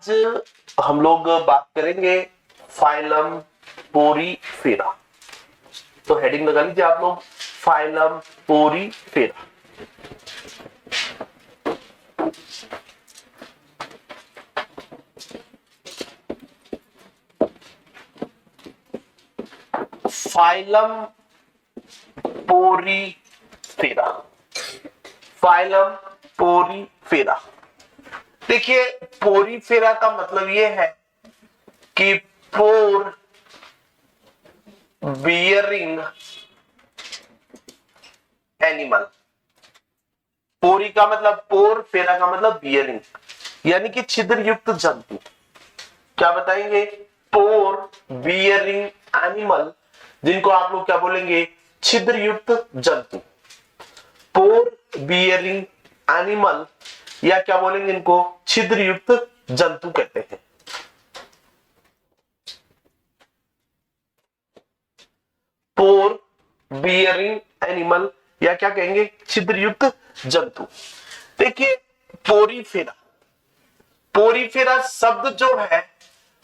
आज हम लोग बात करेंगे फाइलम पोरीफेरा। तो हेडिंग लगा लीजिए आप लोग, phylum Porifera. Phylum Porifera, phylum Porifera. देखिए पोरीफेरा का मतलब यह है कि पोर बियरिंग एनिमल। पोरी का मतलब पोर, फेरा का मतलब बियरिंग, यानी कि छिद्र युक्त जंतु। क्या बताएंगे? पोर बियरिंग एनिमल, जिनको आप लोग क्या बोलेंगे? छिद्र युक्त जंतु। पोर बियरिंग एनिमल, या क्या बोलेंगे इनको? छिद्र युक्त जंतु कहते हैं। पोर बियरिंग एनिमल, या क्या कहेंगे? छिद्र युक्त जंतु। देखिए पोरीफेरा, पोरीफेरा शब्द जो है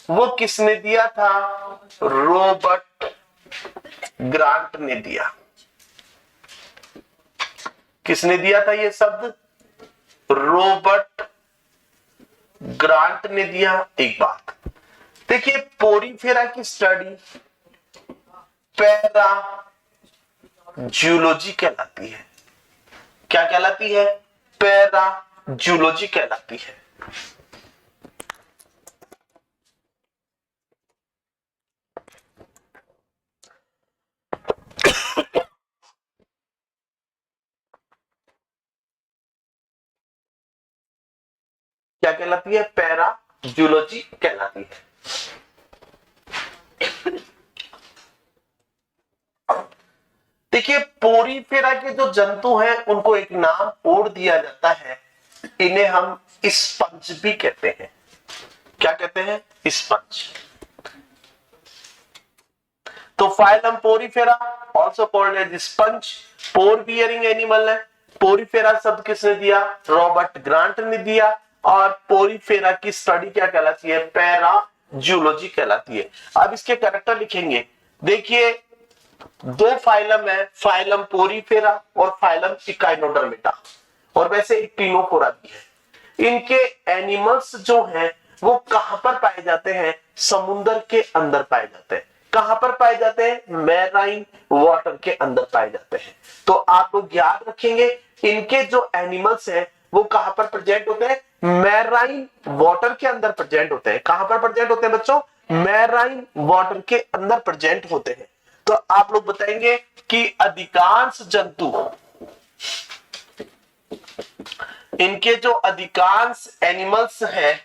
वो किसने दिया था? रॉबर्ट ग्रांट ने दिया। किसने दिया था ये शब्द? रॉबर्ट ग्रांट ने दिया। एक बात देखिए, पोरीफेरा की स्टडी पैरा जूलॉजी कहलाती है। क्या कहलाती है? पैरा जूलॉजी कहलाती है। क्या कहलाती है? पैरा जूलॉजी कहलाती है। देखिए पोरीफेरा के जो जंतु हैं उनको एक नाम और दिया जाता है, इन्हें हम स्पंज भी कहते हैं। क्या कहते हैं? स्पंज। तो phylum porifera also called as sponge, pore bearing animal है। पोरीफेरा शब्द किसने दिया? रॉबर्ट ग्रांट ने दिया। और पोरीफेरा की स्टडी क्या कहलाती है? पैरा जूलॉजी कहलाती है। अब इसके कैरेक्टर लिखेंगे। देखिए दो फाइलम है, फाइलम पोरीफेरा और फाइलम इकाइनोडर्मेटा, और वैसे एक्टिनोफोरा भी है। इनके एनिमल्स जो हैं वो कहां पर पाए जाते हैं? समुद्र के अंदर पाए जाते हैं। कहां पर पाए जाते हैं? मैराइन वाटर के अंदर पाए जाते हैं। तो आप लोग याद रखेंगे, इनके जो एनिमल्स हैं वो कहां पर प्रेजेंट होते हैं? मैराइन वाटर के अंदर प्रेजेंट होते हैं। कहां पर प्रेजेंट होते हैं बच्चों? मैराइन वाटर के अंदर प्रेजेंट होते हैं। तो आप लोग बताएंगे कि अधिकांश जंतु, इनके जो अधिकांश एनिमल्स हैं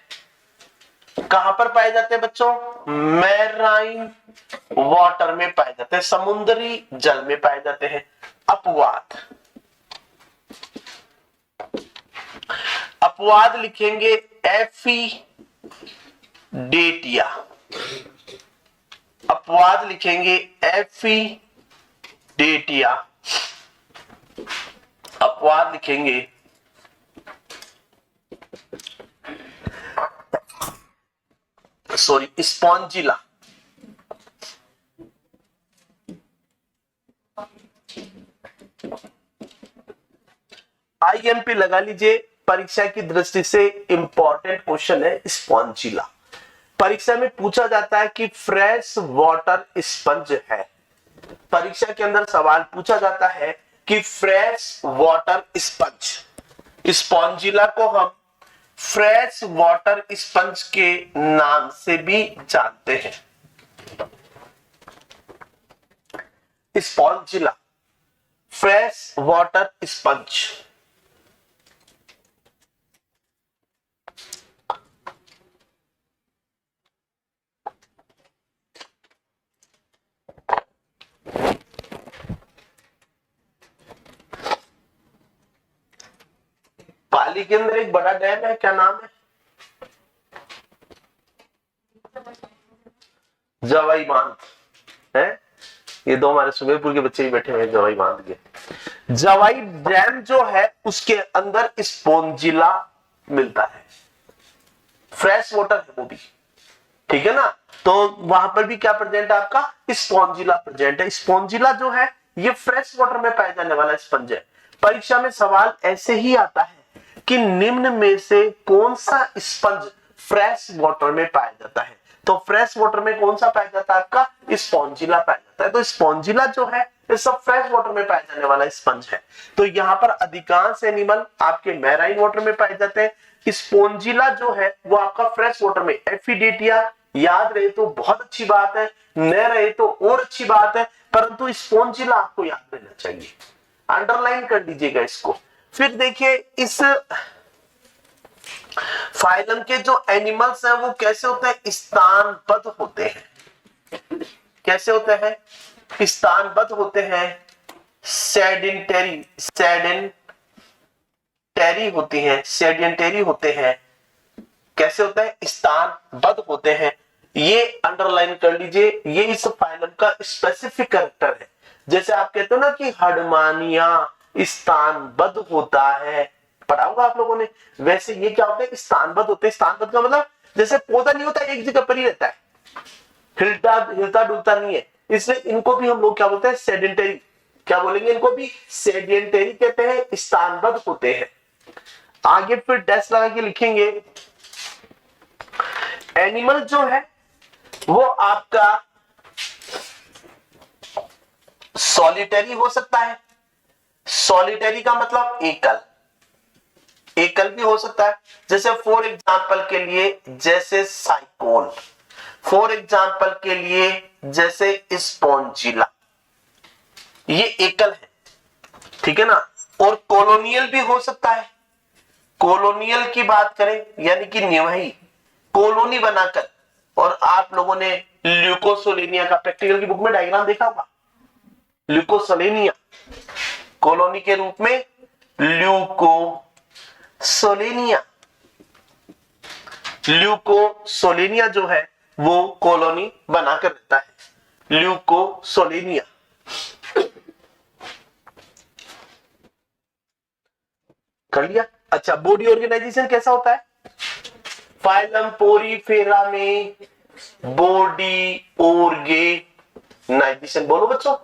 कहां पर पाए जाते हैं बच्चों? मैराइन वाटर में पाए जाते हैं, समुद्री जल में पाए जाते हैं। अपवाद, अपवाद लिखेंगे एफिडेटिया। अपवाद लिखेंगे एफिडेटिया। अपवाद लिखेंगे स्पॉन्जिला। आईएमपी लगा लीजिए, परीक्षा की दृष्टि से इंपॉर्टेंट क्वेश्चन है स्पॉन्जिला। परीक्षा में पूछा जाता है कि फ्रेश वाटर स्पंज है। परीक्षा के अंदर सवाल पूछा जाता है कि फ्रेश वाटर स्पंज, स्पॉन्जिला को हम फ्रेश वाटर स्पंज के नाम से भी जानते हैं। Spongilla, fresh water sponge. पाली के अंदर एक बड़ा डैम है, क्या नाम है? जवाई बांध है। ये दो हमारे सुमेरपुर के बच्चे ही बैठे हुए हैं जवाई बांध के। जवाई डैम जो है उसके अंदर स्पॉन्जिला मिलता है, फ्रेश वाटर है वो भी, ठीक है ना। तो वहां पर भी क्या प्रेजेंट है आपका, स्पॉन्जिला प्रेजेंट है। स्पॉन्जिला जो है ये फ्रेश वाटर में पाया जाने वाला स्पंज है। परीक्षा में सवाल ऐसे ही आता है कि निम्न में से कौन सा स्पंज फ्रेश वाटर में पाया जाता है। तो फ्रेश वाटर में कौन सा पाया जाता है आपका, स्पॉन्जिला पाया जाता है। तो स्पॉन्जिला जो है ये सब फ्रेश वाटर में पाया जाने वाला स्पंज है। तो यहाँ पर अधिकांश एनिमल आपके मैराइन वाटर में पाए जाते हैं। स्पॉन्जिला जो है वो आपका फ्रेश वाटर में। एफिडेटिया याद रहे तो बहुत अच्छी बात है, न रहे तो और अच्छी बात है, परंतु स्पॉन्जिला आपको याद रहना चाहिए, अंडरलाइन कर लीजिएगा इसको। फिर देखिए इस फाइलम के जो एनिमल्स हैं वो कैसे होते हैं, स्थानबद्ध होते हैं। कैसे होते हैं, स्थानबद्ध होते हैं। सेडेंटरी होती हैं, सेडेंटरी होते हैं। कैसे होते हैं, स्थानबद्ध होते हैं। ये अंडरलाइन कर लीजिए, ये इस फाइलम का स्पेसिफिक कैरेक्टर है। जैसे आप कहते हो ना कि हडमानिया स्थानबद्ध होता है, पढ़ा होगा आप लोगों ने। वैसे ये क्या होता है, स्थानबद्ध होते हैं। स्थानबद्ध का मतलब जैसे पौधा नहीं होता एक जगह पर ही रहता है, हिलता डुलता नहीं है, इसलिए इनको भी हम लोग क्या बोलते हैं, सेडेंटरी। क्या बोलेंगे, इनको भी सेडेंटरी कहते हैं, स्थानबद्ध होते हैं। आगे फिर डैश लगा के लिखेंगे, एनिमल जो है वो आपका सॉलिटरी हो सकता है। सॉलिटरी का मतलब एकल, एकल भी हो सकता है। जैसे फॉर एग्जांपल के लिए जैसे साइकोल, फॉर एग्जांपल के लिए जैसे स्पॉन्जिला, ये एकल है, ठीक है ना। और कॉलोनियल भी हो सकता है। कॉलोनियल की बात करें यानी कि निवाही कॉलोनी बनाकर, और आप लोगों ने ल्यूकोसोलेनिया का प्रैक्टिकल की बुक में डायग्राम देखा होगा। ल्यूकोसोलेनिया कॉलोनी के रूप में, ल्यूकोसोलेनिया, ल्यूकोसोलेनिया जो है वो कॉलोनी बनाकर रहता है, ल्यूकोसोलेनिया। कर लिया। अच्छा, बॉडी ऑर्गेनाइजेशन कैसा होता है, फाइलम पोरीफेरा में बॉडी ऑर्गेनाइजेशन, बोलो बच्चों,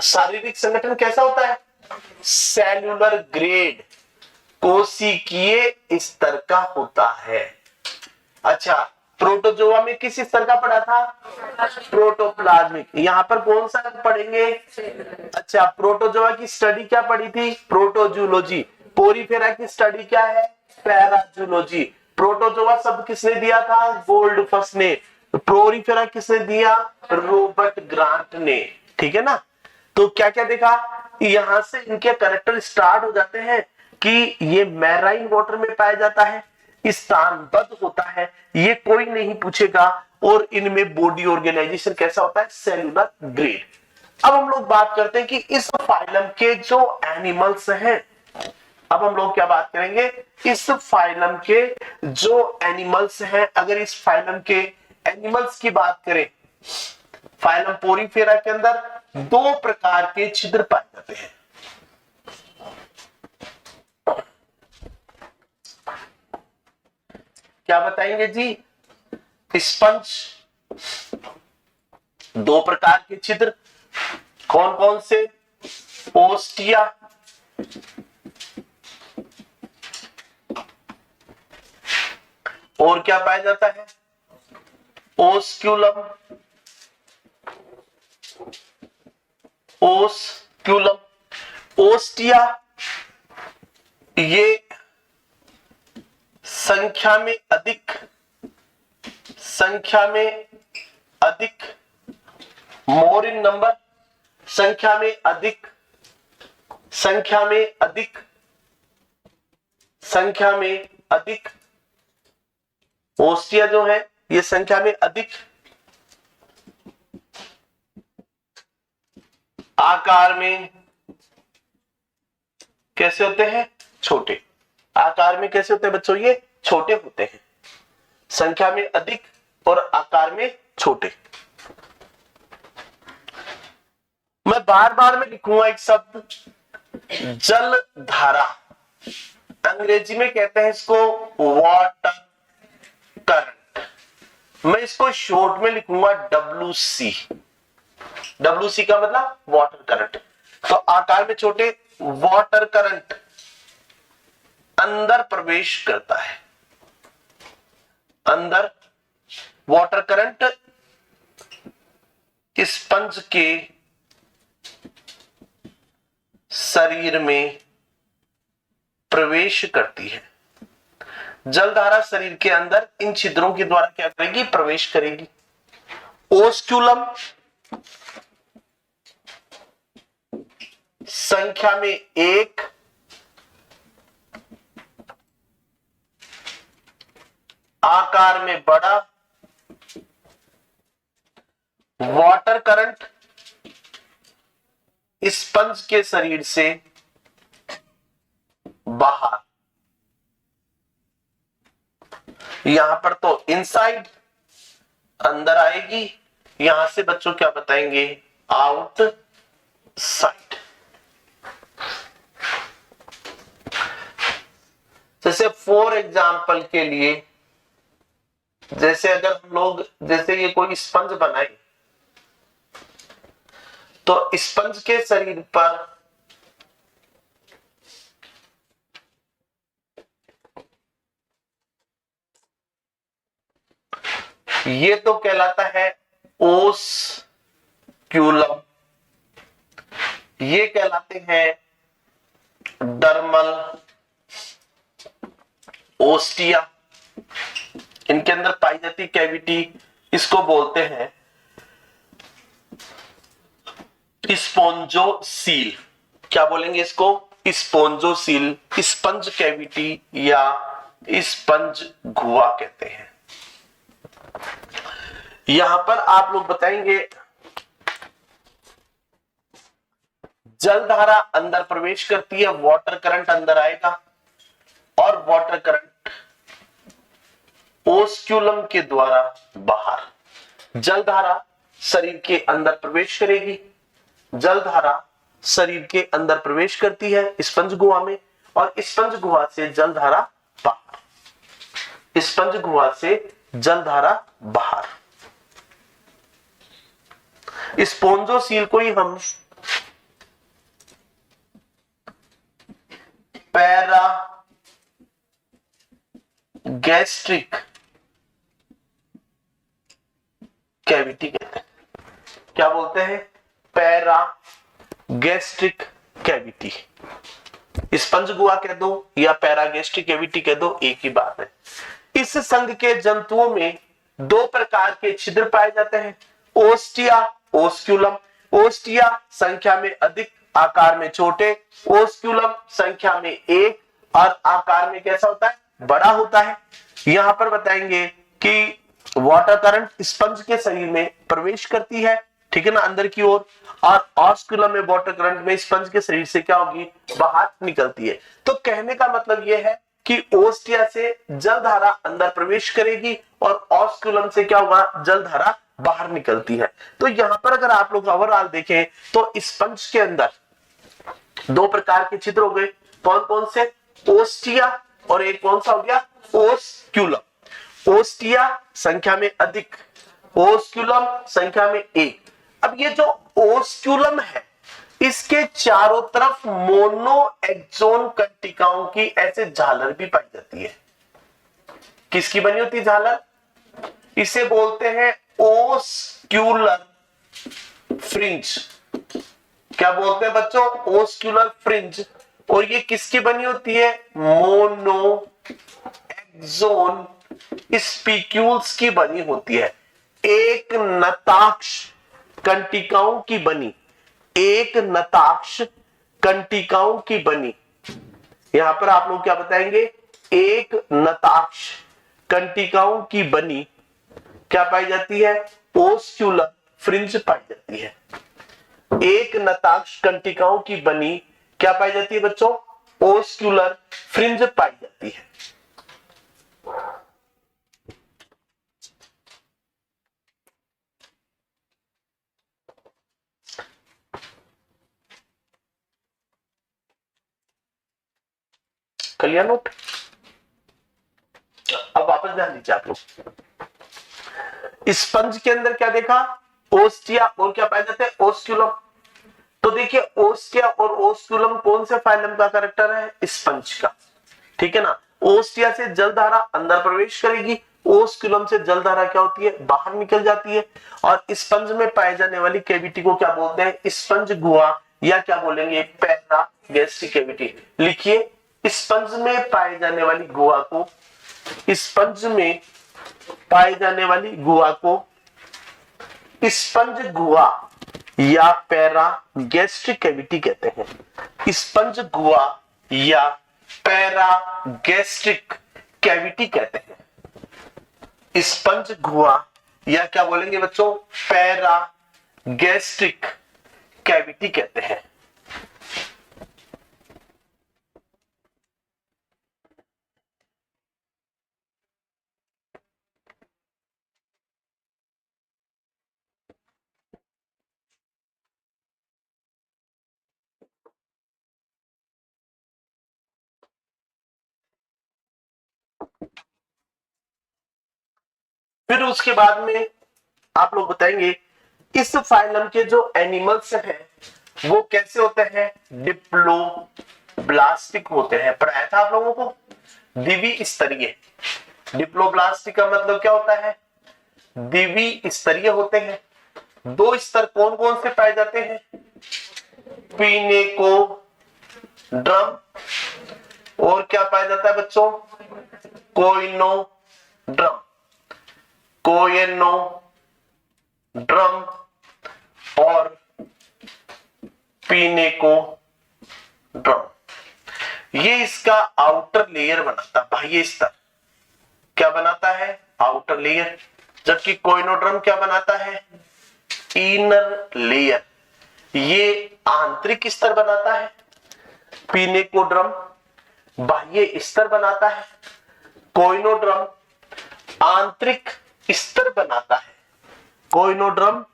शारीरिक संगठन कैसा होता है, सेल्यूलर ग्रेड, कोशिकीय स्तर का होता है। अच्छा, प्रोटोजोआ में किस स्तर का पढ़ा था, प्रोटोप्लाज्मिक। यहां पर कौन सा पढ़ेंगे, अच्छा प्रोटोजोआ की स्टडी क्या पढ़ी थी, प्रोटोजूलॉजी। पोरीफेरा की स्टडी क्या है, पैराजूलॉजी। प्रोटोजोआ शब्द किसने दिया था, गोल्डफस ने। पोरीफेरा किसने दिया, रॉबर्ट ग्रांट ने, ठीक है ना। तो क्या क्या देखा, यहां से इनके कैरेक्टर स्टार्ट हो जाते हैं कि ये मैराइन वाटर में पाया जाता है, स्थानबद्ध होता है, ये कोई नहीं पूछेगा, और इनमें बॉडी ऑर्गेनाइजेशन कैसा होता है, सेल्यूलर ग्रेड। अब हम लोग बात करते हैं कि इस फाइलम के जो एनिमल्स हैं, अब हम लोग क्या बात करेंगे, इस फाइलम के जो एनिमल्स हैं। अगर इस फाइलम के एनिमल्स की बात करें, फाइलम पोरीफेरा के अंदर दो प्रकार के छिद्र पाए जाते हैं। क्या बताएंगे जी, स्पंज, दो प्रकार के छिद्र, कौन कौन से, ओस्टिया और क्या पाया जाता है, ओस्क्यूलम, ओस्क्यूलम, ओस्टिया ये संख्या में अधिक, मोर इन नंबर, संख्या में अधिक, ओस्टिया जो है ये संख्या में अधिक, आकार में कैसे होते हैं, छोटे। आकार में कैसे होते हैं बच्चों, ये छोटे होते हैं, संख्या में अधिक और आकार में छोटे। मैं बार बार में लिखूंगा एक शब्द, जल धारा, अंग्रेजी में कहते हैं इसको वाटर मैं इसको शॉर्ट में लिखूंगा WC। WC का मतलब वाटर करंट। तो आकार में छोटे वाटर करंट अंदर प्रवेश करता है, अंदर वाटर करंट स्पंज के शरीर में प्रवेश करती है। जलधारा शरीर के अंदर इन छिद्रों के द्वारा क्या करेगी, प्रवेश करेगी। ओस्क्यूलम संख्या में 1, आकार में बड़ा, वाटर करंट स्पंज के शरीर से बाहर। यहां पर तो इनसाइड अंदर आएगी, यहां से बच्चों क्या बताएंगे, आउट साइड। जैसे फॉर एग्जाम्पल के लिए, जैसे अगर हम लोग, जैसे ये कोई स्पंज बनाए, तो स्पंज के शरीर पर ये तो कहलाता है ओस्क्यूलम, ये कहलाते हैं डर्मल, ओस्टिया, इनके अंदर पाई जाती कैविटी, इसको बोलते हैं स्पोंजोसील। क्या बोलेंगे इसको, स्पोंजोसील, स्पंज कैविटी या स्पंज गुहा कहते हैं। यहां पर आप लोग बताएंगे जलधारा अंदर प्रवेश करती है, वाटर करंट अंदर आएगा और वाटर करंट ओस्क्यूलम के द्वारा बाहर। जलधारा शरीर के अंदर प्रवेश करेगी, जलधारा शरीर के अंदर प्रवेश करती है स्पंज गुहा में, और स्पंज गुहा से जलधारा बाहर, स्पंज गुहा से जलधारा बाहर। स्पोंजोसील को ही हम पैरा गैस्ट्रिक कैविटी कहते हैं। क्या बोलते हैं, पैरा गैस्ट्रिक कैविटी। स्पंज गुहा कह दो या पैरागैस्ट्रिक कैविटी कह दो, एक ही बात है। इस संघ के जंतुओं में 2 प्रकार के छिद्र पाए जाते हैं, ओस्टिया, ओस्क्यूलम। ओस्टिया संख्या में अधिक, आकार में छोटे, ओस्क्यूलम संख्या में 1 और आकार में कैसा होता है, बड़ा होता है। यहां पर बताएंगे कि वाटर करंट स्पंज के शरीर में प्रवेश करती है, ठीक है ना, अंदर की ओर, और ओस्क्यूलम में वाटर करंट में स्पंज के शरीर से क्या होगी, बाहर निकलती है। तो कहने का मतलब यह है कि ओस्टिया से जलधारा अंदर प्रवेश करेगी और ओस्क्यूलम से क्या होगा, जलधारा बाहर निकलती है। तो यहां पर अगर आप लोग ओवरऑल देखें तो स्पंज के अंदर 2 प्रकार के छिद्र हो गए, कौन कौन से, ओस्टिया और एक कौन सा हो गया, ओस्क्यूलम। ओस्टिया संख्या में अधिक, ओस्क्यूलम संख्या में 1। अब ये जो ओस्क्यूलम है, इसके चारों तरफ मोनो एक्सोन कंटिकाओं की ऐसे झालर भी पाई जाती है। किसकी बनी होती है झालर, इसे बोलते हैं ओस्क्यूलर फ्रिंज। क्या बोलते हैं बच्चों, ओस्क्यूलर फ्रिंज। और ये किसकी बनी होती है, मोनो एक्सोन स्पिक्यूल्स की बनी होती है, एक नताक्ष कंटिकाओं की बनी, एक नताक्ष कंटिकाओं की बनी। यहां पर आप लोग क्या बताएंगे, एक नताक्ष कंटिकाओं की बनी क्या पाई जाती है, ओस्क्यूलर फ्रिंज पाई जाती है। एक नताक्ष कंटिकाओं की बनी क्या पाई जाती है बच्चों, ओस्क्यूलर फ्रिंज पाई जाती है। कर लिया नोट। अब वापस ध्यान दीजिए आप लोग। स्पंज के अंदर क्या देखा, ओस्टिया और क्या पाए जाते हैं, ओस्क्यूलम। तो देखिए ओस्टिया और ओस्क्यूलम कौन से फाइलम का कैरेक्टर है, स्पंज का, ठीक है ना। ओस्टिया से जल धारा अंदर प्रवेश करेगी, ओस्क्यूलम से जल धारा क्या होती है, बाहर निकल जाती है। और स्पंज में पाए जाने वाली कैविटी को क्या बोलते हैं, स्पंज गुहा, या क्या बोलेंगे, पैरागैस्ट्रिक कैविटी। लिखिए, स्पंज में पाए जाने वाली गुहा को, स्पंज में पाए जाने वाली गुहा को स्पंज गुहा या पैरागैस्ट्रिक कैविटी कहते हैं। स्पंज गुहा या पैरागैस्ट्रिक कैविटी कहते हैं। स्पंज गुहा या क्या बोलेंगे बच्चों, पैरागैस्ट्रिक कैविटी कहते हैं। फिर उसके बाद में आप लोग बताएंगे इस फाइलम के जो एनिमल्स हैं वो कैसे होते हैं, डिप्लोब्लास्टिक होते हैं। पढ़ाया था आप लोगों को, द्विस्तरीय। डिप्लोब्लास्टिक का मतलब क्या होता है, द्विस्तरीय होते हैं। दो स्तर कौन कौन से पाए जाते हैं, पिनेकोड्रम और क्या पाया जाता है बच्चों, कोइनोड्रम। कोएनोड्रम और पिनेकोड्रम। ये इसका आउटर लेयर बनाता है, बाह्य स्तर क्या बनाता है, आउटर लेयर। जबकि कोइनोड्रम क्या बनाता है, इनर लेयर, ये आंतरिक स्तर बनाता है। पिनेकोड्रम बाह्य स्तर बनाता है, कोइनोड्रम आंतरिक स्तर बनाता है। कोइनोड्रम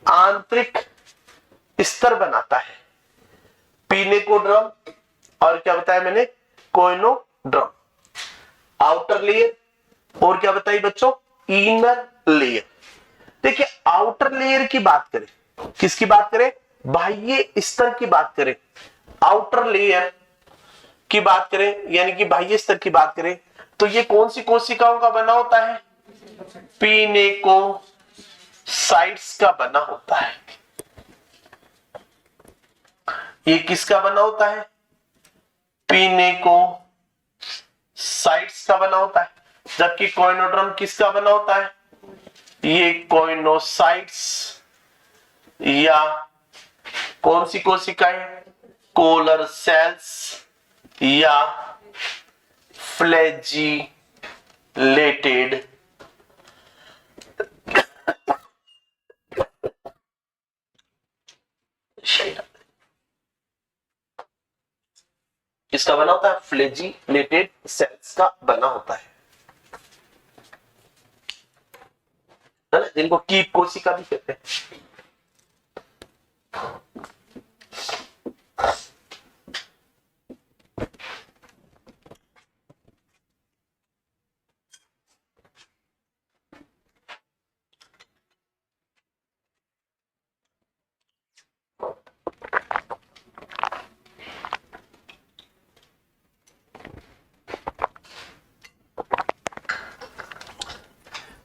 आंतरिक स्तर बनाता है, पिनेकोड्रम और क्या बताया मैंने, कोइनोड्रम आउटर लेयर और क्या बताई बच्चों, इनर लेयर। देखिए आउटर लेयर की बात करें, किसकी बात करें, बाह्य स्तर की बात करें, आउटर लेयर की बात करें यानी कि बाह्य स्तर की बात करें, तो ये कौन सी कोशिकाओं का बना होता है, पिनेकोसाइट्स का बना होता है। ये किसका बना होता है, पिनेकोसाइट्स का बना होता है। जबकि कोइनोड्रम किसका बना होता है, ये कोइनोसाइट्स या कौन सी कोशिकाएं, कोलर सेल्स या फ्लैजिलेटेड किसका बना होता है, फ्लैजिलेटेड सेल्स का बना होता है ना, जिनको कीप कोशिका भी कहते हैं।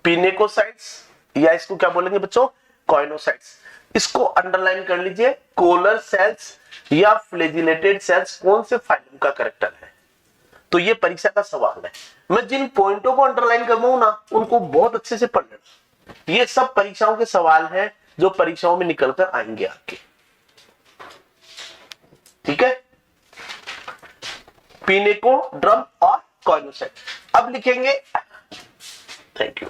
पिनेकोसाइट्स या इसको क्या बोलेंगे बच्चों, कॉइनोसाइट्स। इसको अंडरलाइन कर लीजिए, कोलर सेल्स या फ्लैजिलेटेड सेल्स कौन से फाइलम का कैरेक्टर है। तो ये परीक्षा का सवाल है, मैं जिन पॉइंटों को अंडरलाइन कर रहा हूं ना उनको बहुत अच्छे से पढ़ लेना। ये सब परीक्षाओं के सवाल हैं जो परीक्षाओं में निकलकर आएंगे आपके, ठीक है। पिनेकोड्रम और कॉइनोसाइट अब लिखेंगे, थैंक यू।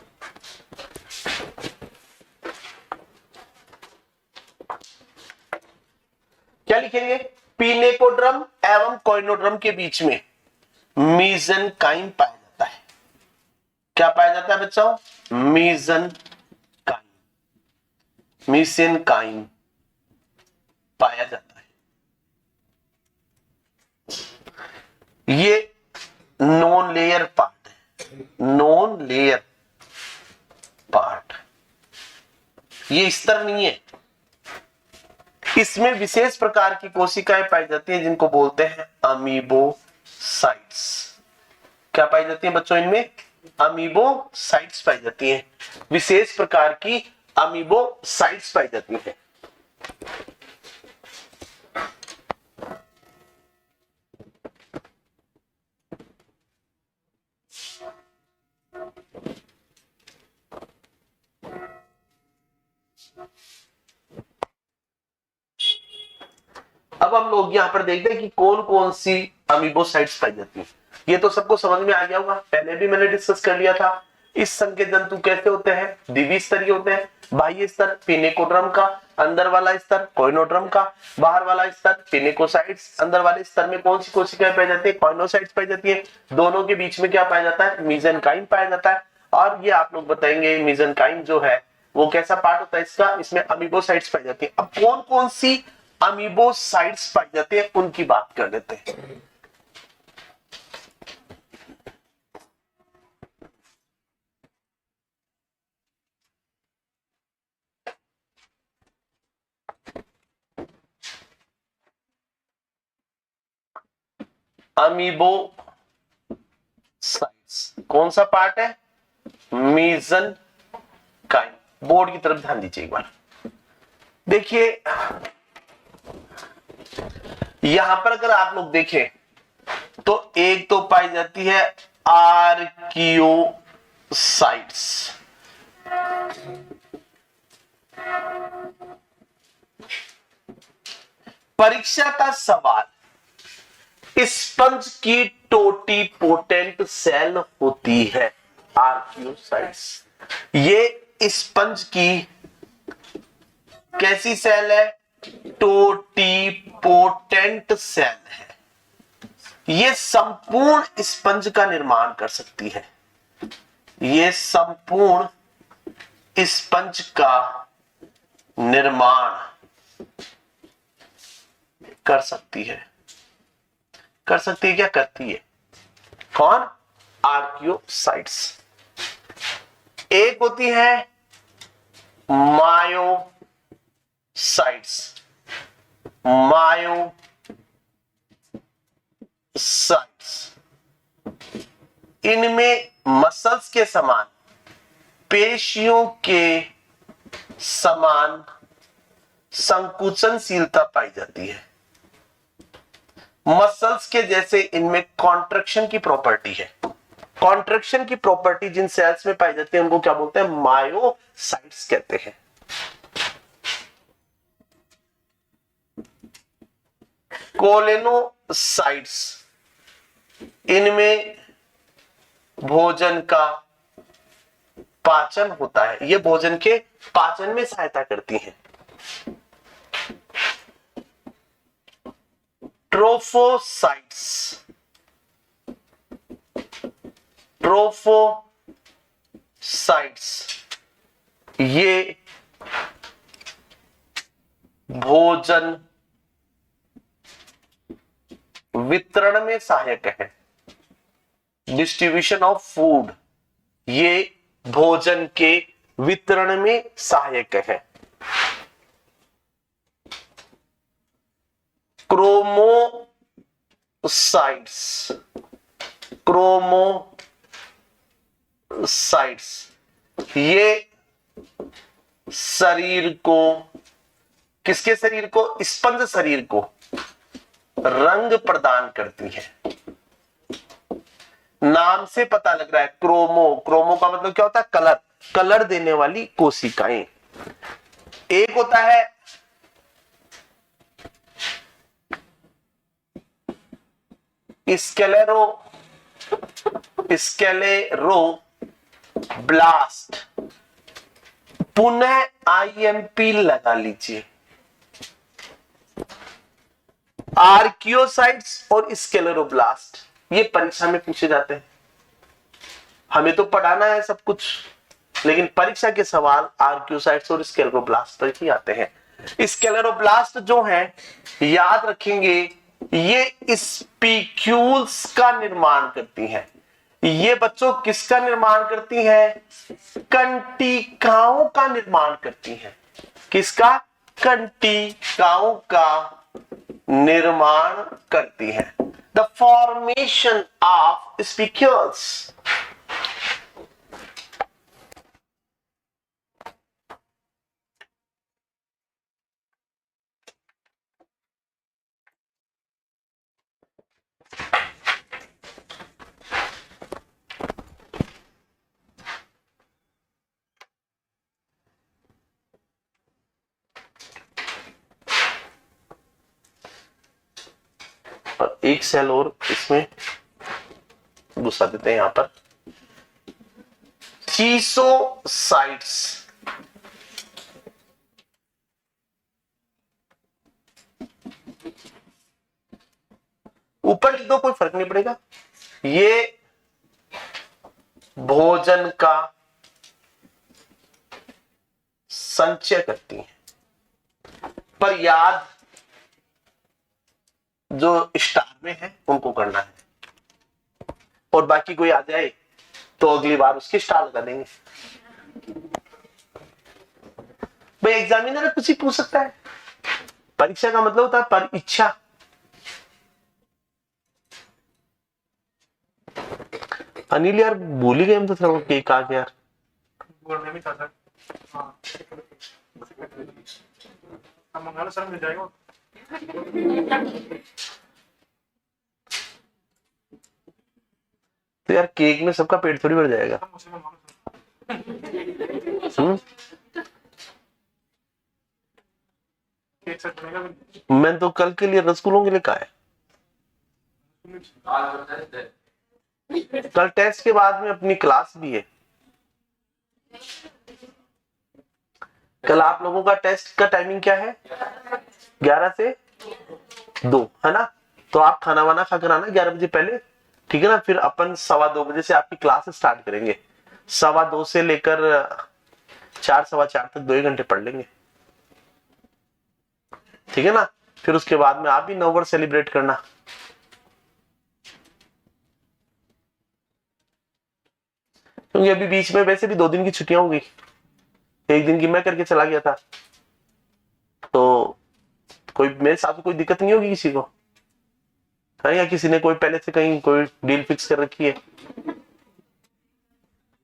क्या लिखेंगे, पिनेकोड्रम एवं कोइनोड्रम के बीच में मीसेनकाइम पाया जाता है। क्या पाया जाता है बच्चों, मीसेनकाइम, मीसेनकाइम पाया जाता है। ये नॉन लेयर पार्ट है, नॉन लेयर पार्ट ये स्तर नहीं है। इसमें विशेष प्रकार की कोशिकाएं पाई जाती हैं जिनको बोलते हैं अमीबोसाइट्स। क्या पाई जाती हैं बच्चों? इनमें अमीबोसाइट्स पाई जाती हैं, विशेष प्रकार की अमीबोसाइट्स पाई जाती हैं। अब हम लोग यहां पर देखते हैं कि कौन कौन सी अमीबोसाइट्स पाई जाती हैं। ये तो सबको समझ में आ गया होगा, पहले भी मैंने डिस्कस कर लिया था। इस संघ के जंतु कैसे होते हैं? द्विस्तरीय होते हैं। बाह्य स्तर पिनेकोड्रम का, अंदर वाला स्तर कोइनोड्रम का, बाहर वाला स्तर पिनेकोसाइट्स। अंदर वाले स्तर में कौन सी कोशिकाएं पाई जाती है? कोइनोसाइट्स पाई जाती है। दोनों के बीच में क्या पाया जाता है? मेसेनकाइम पाया जाता है। और ये आप लोग बताएंगे मेसेनकाइम जो है वो कैसा पार्ट होता है इसका? इसमें अमीबोसाइट्स पाई जाती है। अब कौन कौन सी अमीबोसाइट्स पाई जाती है उनकी बात कर लेते हैं। अमीबोसाइट्स कौन सा पार्ट है? मेसेनकाइम। बोर्ड की तरफ ध्यान दीजिए एक बार। देखिए यहां पर अगर आप लोग देखें तो एक तो पाई जाती है आर्कियोसाइट्स। परीक्षा का सवाल, स्पंज की टोटीपोटेंट सेल होती है आर्कियोसाइट्स। ये स्पंज की कैसी सेल है? टोटीपोटेंट सेल है। ये संपूर्ण स्पंज का निर्माण कर सकती है। ये संपूर्ण स्पंज का निर्माण कर सकती है। कर सकती है क्या? करती है। कौन? आर्कियोसाइट्स। एक होती है मायोसाइट्स। मायोसाइट्स इनमें मसल्स के समान, पेशियों के समान संकुचनशीलता पाई जाती है। मसल्स के जैसे इनमें कॉन्ट्रैक्शन की प्रॉपर्टी है। कॉन्ट्रैक्शन की प्रॉपर्टी जिन सेल्स में पाई जाती है उनको क्या बोलते हैं? मायोसाइट्स कहते हैं। कोलेनोसाइट्स इनमें भोजन का पाचन होता है। ये भोजन के पाचन में सहायता करती हैं। ट्रोफोसाइट्स, ट्रोफोसाइट्स ये भोजन वितरण में सहायक है। डिस्ट्रीब्यूशन ऑफ फूड, ये भोजन के वितरण में सहायक है। क्रोमोसाइट्स, क्रोमोसाइट्स ये शरीर को, किसके शरीर को? स्पंज शरीर को रंग प्रदान करती है। नाम से पता लग रहा है क्रोमो, क्रोमो का मतलब क्या होता है? कलर, कलर देने वाली कोशिकाएं। एक होता है स्क्लेरोब्लास्ट। पुनः आईएमपी लगा लीजिए। आर्कियोसाइट्स और स्क्लेरोब्लास्ट ये परीक्षा में पूछे जाते हैं। हमें तो पढ़ाना है सब कुछ, लेकिन परीक्षा के सवाल आर्कियोसाइट्स और स्क्लेरोब्लास्ट पर ही आते हैं। स्क्लेरोब्लास्ट जो है याद रखेंगे, ये स्पीक्यूल्स का निर्माण करती हैं। ये बच्चों किसका निर्माण करती हैं? कंटिकाओं का निर्माण करती हैं। किसका? कंटिकाओं का निर्माण करती हैं। The formation of spicules. और एक सेल और इसमें घुसा देते हैं यहां पर, चीसोसाइट्स। ऊपर लिख दो, कोई फर्क नहीं पड़ेगा। ये भोजन का संचय करती हैं, पर याद जो स्टार में है उनको करना है, और बाकी कोई आ जाए तो अगली बार उसके स्टार लगा देंगे। भाई एग्जामिनर कुछ ही पूछ सकता है। परीक्षा का मतलब होता है पर इच्छा। अनिल यार भूल ही गए हम तो, थोड़ा केक कहा यार बोलने में था सर। हाँ मंगाना सर, मिल जाएगा। तो यार केक में सबका पेट थोड़ी भर जाएगा। मैं तो कल के लिए रसगुल्लों के लिए कहा है। कल टेस्ट के बाद में अपनी क्लास भी है। कल आप लोगों का टेस्ट का टाइमिंग क्या है? 11 से 2 है ना। तो आप खाना वाना खाकर आना 11 बजे पहले, ठीक है ना। फिर अपन 2:15 बजे से आपकी क्लास स्टार्ट करेंगे। 2:15 से लेकर 4, 4:15 तक 2 घंटे पढ़ लेंगे, ठीक है ना। फिर उसके बाद में आप भी नववर्ष सेलिब्रेट करना। क्योंकि अभी बीच में वैसे भी 2 दिन की छुट्टियां हो गई, 1 दिन की मैं करके चला गया था, तो कोई मेरे साथ कोई दिक्कत नहीं होगी किसी को है, या किसी ने कोई पहले से कहीं कोई डील फिक्स कर रखी है?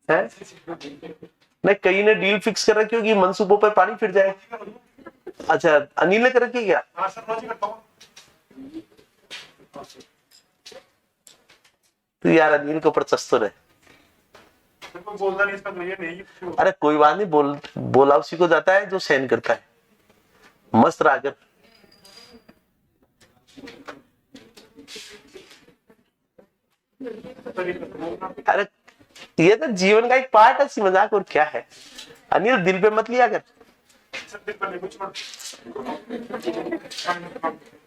नहीं, कहीं ने डील फिक्स कर रखी होगी, मनसूबों पर पानी फिर जाए। अच्छा, अनिल ने कर रखी है क्या? तो यार अनिल के ऊपर चस्तुर है। बोलता नहीं इसका तो ये नहीं। अरे कोई बात नहीं, बोला उसी को जाता है जो सहन करता है। मस्त रागर। अरे ये तो जीवन का एक पार्ट है, मजाक और क्या है। अनिल दिल पे मत लिया कर।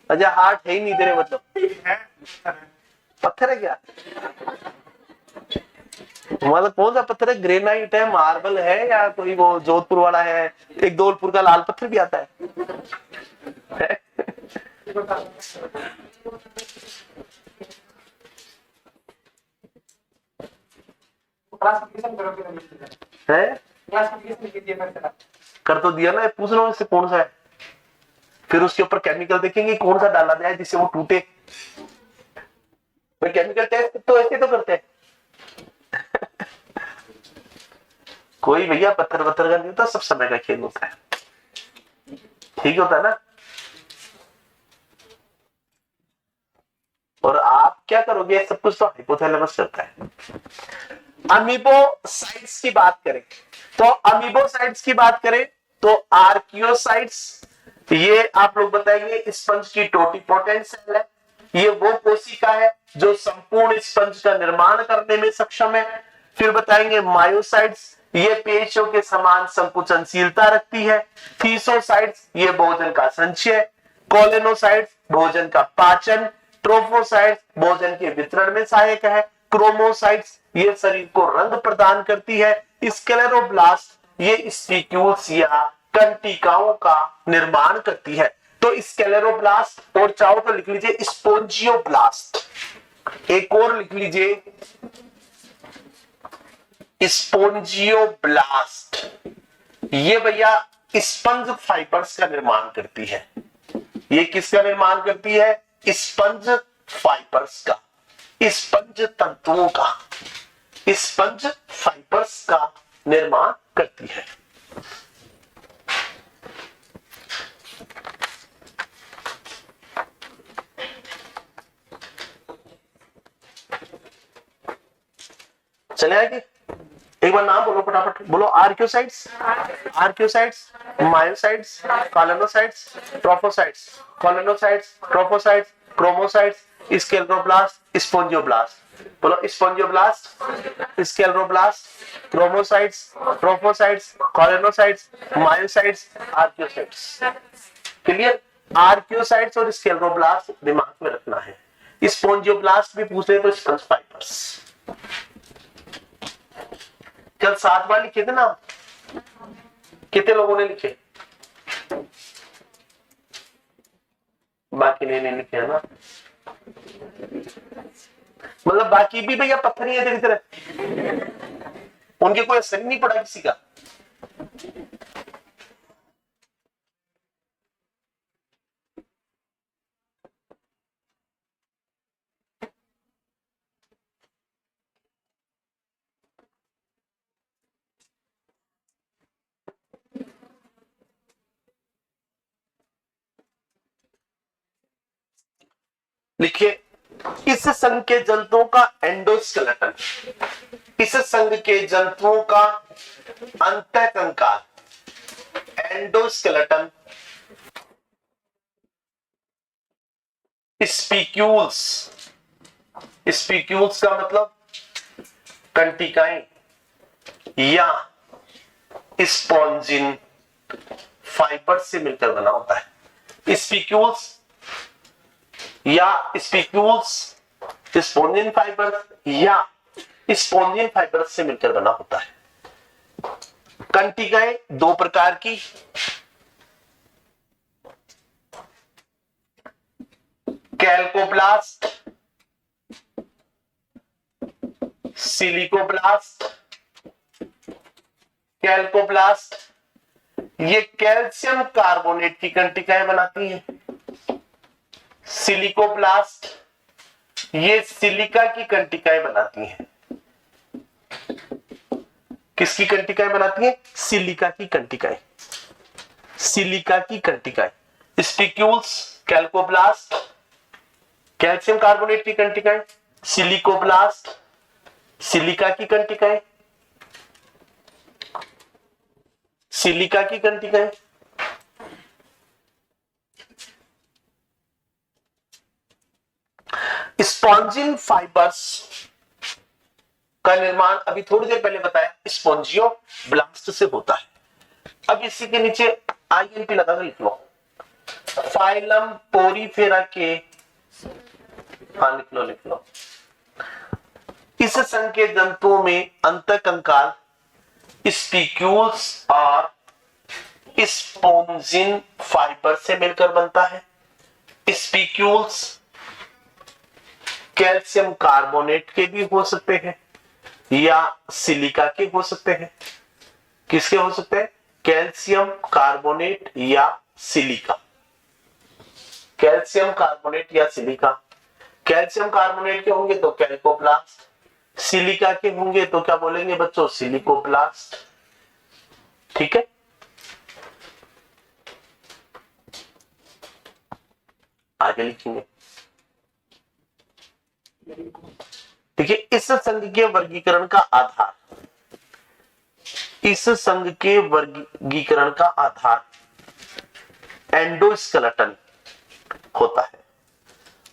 अच्छा हार्ट है ही नहीं तेरे, मतलब पत्थर है क्या? मतलब कौन सा पत्थर है? ग्रेनाइट है, मार्बल है, या कोई वो जोधपुर वाला है, एक धौलपुर का लाल पत्थर भी आता है? कर तो दिया ना, पूछ रहा हूँ इससे कौन सा है। फिर उसके ऊपर केमिकल देखेंगे कौन सा डाला जाए जिससे वो टूटे। भाई केमिकल टेस्ट तो ऐसे तो करते हैं। कोई भैया पत्थर वत्थर का नहीं होता, सब समय का खेल होता है, ठीक होता है ना। और आप क्या करोगे, सब कुछ तो हाइपोथैलेमस करता है। अमीबोसाइट्स की बात करें तो अमीबोसाइट्स की बात करें तो आर्कियोसाइट्स, ये आप लोग बताएंगे स्पंज की टोटीपोटेंट सेल है। ये वो कोशिका है जो संपूर्ण स्पंज का निर्माण करने में सक्षम है। फिर बताएंगे मायोसाइट्स, ये पेशियों के समान संकुचनशीलता रखती है। थीसोसाइट्स, ये भोजन का संचय। कोलेनोसाइट्स, भोजन का पाचन। ट्रोफोसाइट्स, भोजन के वितरण में सहायक है। क्रोमोसाइट्स, ये शरीर को रंग प्रदान करती है। स्क्लेरोब्लास्ट, ये स्पीक्यूल्स या कंटिकाओं का निर्माण करती है। तो स्क्लेरोब्लास्ट, और चाहो तो लिख लीजिए स्पोंजियोब्लास्ट, एक और लिख लीजिए स्पोंजियोब्लास्ट, ये भैया स्पंज फाइबर्स का निर्माण करती है। ये किसका निर्माण करती है? स्पंज फाइबर्स का, स्पंज तंतुओं का, स्पंज फाइबर्स का निर्माण करती है। चले आगे, एक बार नाम बोलो फटाफट, बोलो। Archaeocytes, archaeocytes, myocytes, colonocytes, trophocytes, colonocytes, trophocytes, chromocytes, scleroblast, spongioblast. बोलो spongioblast, scleroblast, chromocytes, trophocytes, colonocytes, myocytes, archaeocytes. Clear? Archaeocytes और स्क्लेरोब्लास्ट दिमाग में रखना है। स्पोंजियोब्लास्ट भी पूछे तो स्पंज फाइबर्स। कल 7 बार लिखे थे ना, कितने लोगों ने लिखे? बाकी नहीं लिखे है ना, मतलब बाकी भी भैया पत्थर ही तरह, उनके कोई असर ही नहीं पड़ा किसी का। लिखिए, इस संघ के जंतुओं का एंडोस्केलेटन, इस संघ के जंतुओं का अंतःकंकाल, एंडोस्केलेटन, स्पीक्यूल्स, स्पीक्यूल्स का मतलब कंटिकाएं या स्पॉन्जिन फाइबर से मिलकर बना होता है। स्पीक्यूल्स या स्पीक्यूल्स स्पॉन्जिन फाइबर या स्पॉन्जिन फाइबर से मिलकर बना होता है। कंटिकाएं दो प्रकार की, कैल्कोब्लास्ट, सिलिकोब्लास्ट। कैल्कोब्लास्ट ये कैल्शियम कार्बोनेट की कंटिकाएं बनाती हैं। सिलिकोब्लास्ट ये सिलिका की कंटिकाएं बनाती हैं। किसकी कंटिकाएं बनाती हैं? सिलिका की कंटिकाएं, सिलिका की कंटिकाएं। स्पिक्यूल्स, कैल्कोब्लास्ट कैल्शियम कार्बोनेट की कंटिकाएं, सिलिकोब्लास्ट सिलिका की कंटिकाएं, सिलिका की कंटिकाएं। स्पॉन्जिन फाइबर्स का निर्माण अभी थोड़ी देर पहले बताया स्पोंजियोब्लास्ट से होता है। अब इसी के नीचे आईएनपी लगाकर लिख लो, फाइलम पोरीफेरा के, हाँ लिख लो। इस संघ के जंतुओं में अंतःकंकाल स्पिक्यूल्स और स्पोंजिन फाइबर से मिलकर बनता है। स्पिक्यूल्स कैल्शियम कार्बोनेट के भी हो सकते हैं या सिलिका के हो सकते हैं। किसके हो सकते हैं? कैल्शियम कार्बोनेट या सिलिका, कैल्शियम कार्बोनेट या सिलिका। कैल्शियम कार्बोनेट के होंगे तो कैल्कोब्लास्ट, सिलिका के होंगे तो क्या बोलेंगे बच्चों? सिलिकोब्लास्ट। ठीक है, आगे लिखेंगे। देखिए, इस संघ के वर्गीकरण का आधार, इस संघ के वर्गीकरण का आधार एंडोस्केलेटन होता है,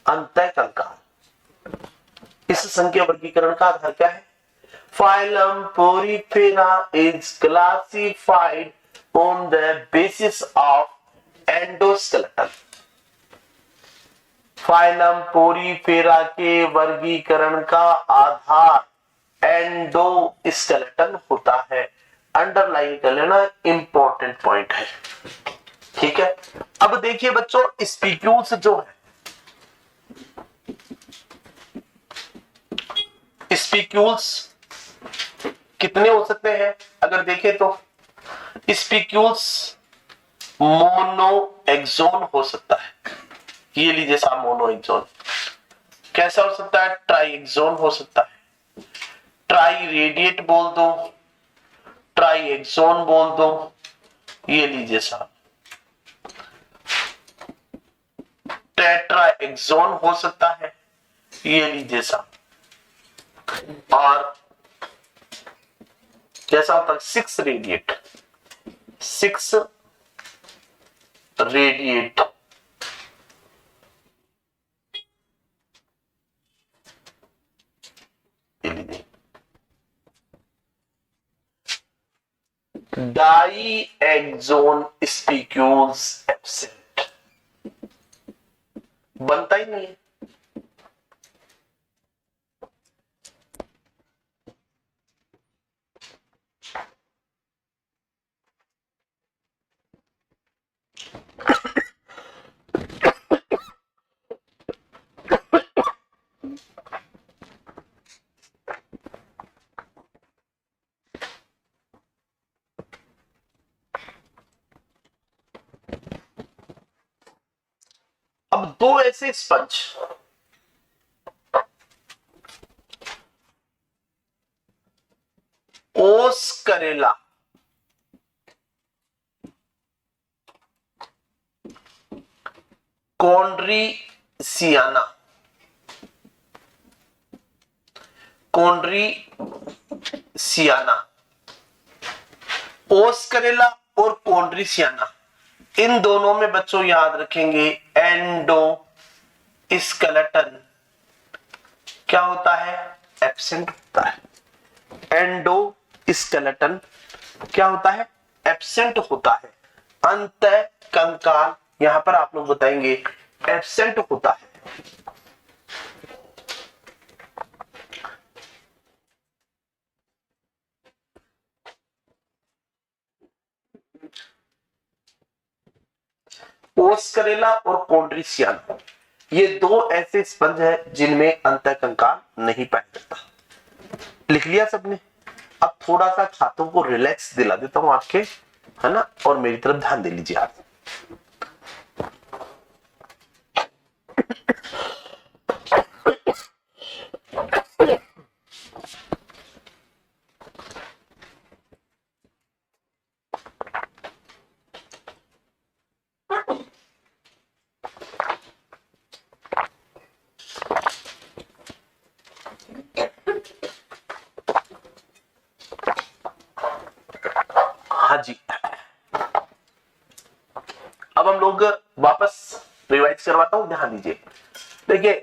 अंतःकंकाल। इस संघ के वर्गीकरण का आधार क्या है? Phylum Porifera is classified on the basis of endoskeleton. Phylum Porifera के वर्गीकरण का आधार एंडोस्केलेटन होता है। अंडरलाइन कर लेना, इंपॉर्टेंट पॉइंट है। ठीक है, अब देखिए बच्चों, स्पिक्यूल्स जो है, स्पिक्यूल्स कितने हो सकते हैं अगर देखें तो? स्पिक्यूल्स मोनो एक्सोन हो सकता है, ये लीजिए साहब मोनो एक्सोन। कैसा हो सकता है? ट्राई एक्सोन हो सकता है, ट्राई रेडिएट बोल दो, ट्राई एक्सोन बोल दो, ये लीजिए साहब टेट्रा एक्सोन हो सकता है, ये लीजिए साहब। और कैसा होता है? 6 radiate, 6 radiate, diaxon spicules absent, बनता ही नहीं है। अब दो ऐसे स्पंज ओस करेला कॉन्ड्रीसियाना, कॉन्ड्रीसियाना, ओस करेला और कॉन्ड्रीसियाना, इन दोनों में बच्चों याद रखेंगे एंडो स्केलेटन क्या होता है? एब्सेंट होता है। एंडो स्केलेटन क्या होता है? एब्सेंट होता है। अंत कंकाल यहां पर आप लोग बताएंगे एब्सेंट होता है। ओस करेला और कॉन्ड्रीसियाना ये दो ऐसे स्पंज है जिनमें अंत कंकाल नहीं पाया जाता। लिख लिया सबने? अब थोड़ा सा छात्रों को रिलैक्स दिला देता हूं आपके, है ना, और मेरी तरफ ध्यान दे लीजिए आप। हाँ जी, अब हम लोग वापस रिवाइज करवाता हूं, ध्यान दीजिए। देखिए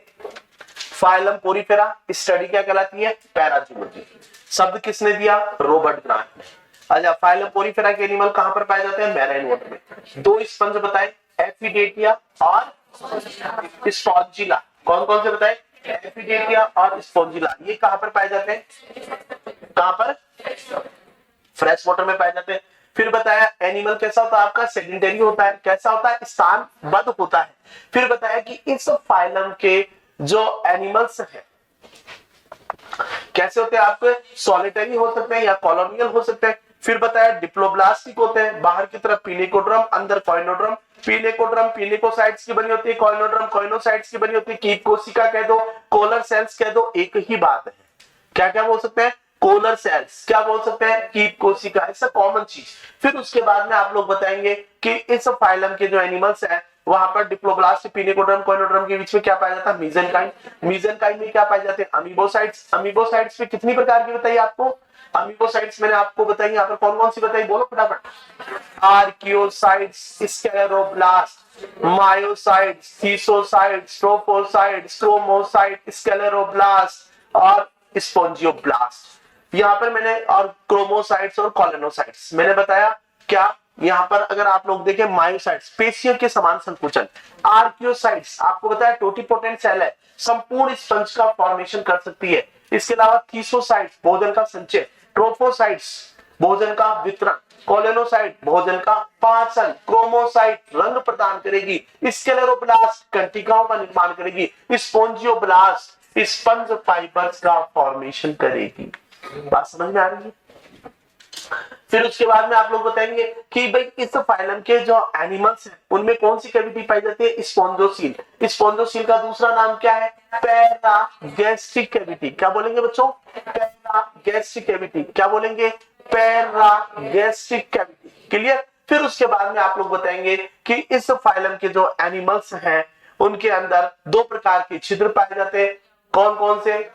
फाइलम पोरीफेरा स्टडी क्या कहलाती है? पैराजूलॉजी। शब्द किसने दिया? रॉबर्ट ग्रांट ने। अच्छा, फाइलम पोरीफेरा के एनिमल कहां पर पाए जाते हैं? मैराइन वाटर में। दो स्पंज बताए, एफिडेटिया और स्पॉन्जिला। कौन कौन से बताए? एफिडेटिया और स्पॉन्जिला। ये कहां पर पाए जाते हैं? कहां पर? फ्रेश वाटर में पाए जाते हैं। फिर बताया एनिमल कैसा होता है आपका? सेडेंटरी होता है। कैसा होता है? स्थानबद्ध होता है। फिर बताया कि इस फाइलम के जो एनिमल्स हैं कैसे होते हैं आपके? सॉलिटरी हो सकते हैं या कॉलोनियल हो सकते हैं। फिर बताया डिप्लोब्लास्टिक होते हैं, बाहर की तरफ पीलिकोड्रम, अंदर कॉइनोड्रम। पीलिकोड्रम पीलिकोसाइट्स की बनी होती है, कॉइनोड्रम कॉइनोसाइट्स की बनी होती है। कीट कोशिका कह दो, कोलर सेल्स कह दो, एक ही बात है। क्या क्या बोल सकते हैं? Collar cells. क्या बोल सकते हैं? कीट कोशिका। ऐसा कॉमन चीज। फिर उसके बाद में आप लोग बताएंगे कि इस फाइलम के जो एनिमल्स हैं वहां पर डिप्लोब्लास्ट पीलिकोड्रम कॉइनोड्रम के बीच में क्या पाया जाता है? मीसेनकाइम। मीसेनकाइम में क्या पाए जाते हैं? अमीबोसाइट्स। अमीबोसाइट्स में कितनी प्रकार की बताइए आपको? अमीबोसाइट्स मैंने आपको बताई, यहाँ पर कौन कौन सी बताई? बोलो फटाफट। आर्कियोसाइट्स, स्क्लेरोब्लास्ट, मायोसाइट्स, थीसोसाइट्स, ट्रोफोसाइट्स, क्रोमोसाइट, स्क्लेरोब्लास्ट और स्पोंजियोब्लास्ट। यहाँ पर मैंने और क्रोमोसाइट्स और कॉलोनोसाइट्स मैंने बताया। क्या यहाँ पर अगर आप लोग देखें मायोसाइट्स पेशियों के समान संकुचन। आर्कियोसाइट्स आपको बताया टोटिपोटेंट सेल है, संपूर्ण स्पंज का फॉर्मेशन कर सकती है। इसके अलावा थीसोसाइट्स भोजन का संचय, ट्रोफोसाइट्स भोजन का वितरण, कोलोनोसाइट भोजन का पाचन, क्रोमोसाइट रंग प्रदान करेगी, स्क्लेरोब्लास्ट कंटिकाओं का निर्माण करेगी, स्पोंजियोब्लास्ट स्पंज फाइबर्स का फॉर्मेशन करेगी। बात समझ में आ रही है? फिर उसके बाद में आप लोग बताएंगे कि भाई इस फाइलम के जो एनिमल्स हैं उनमें कौन सी कैविटी पाई जाती है, स्पॉन्जोसील। स्पॉन्जोसील का दूसरा नाम क्या है, पैरागैस्ट्रिक कैविटी। क्या बोलेंगे बच्चों, पैरागैस्ट्रिक कैविटी। क्या बोलेंगे, पैरागैस्ट्रिक कैविटी। क्लियर। फिर उसके बाद में आप लोग बताएंगे कि इस फाइलम के जो एनिमल्स हैं उनके अंदर दो प्रकार के छिद्र पाए जाते हैं। कौन कौन से,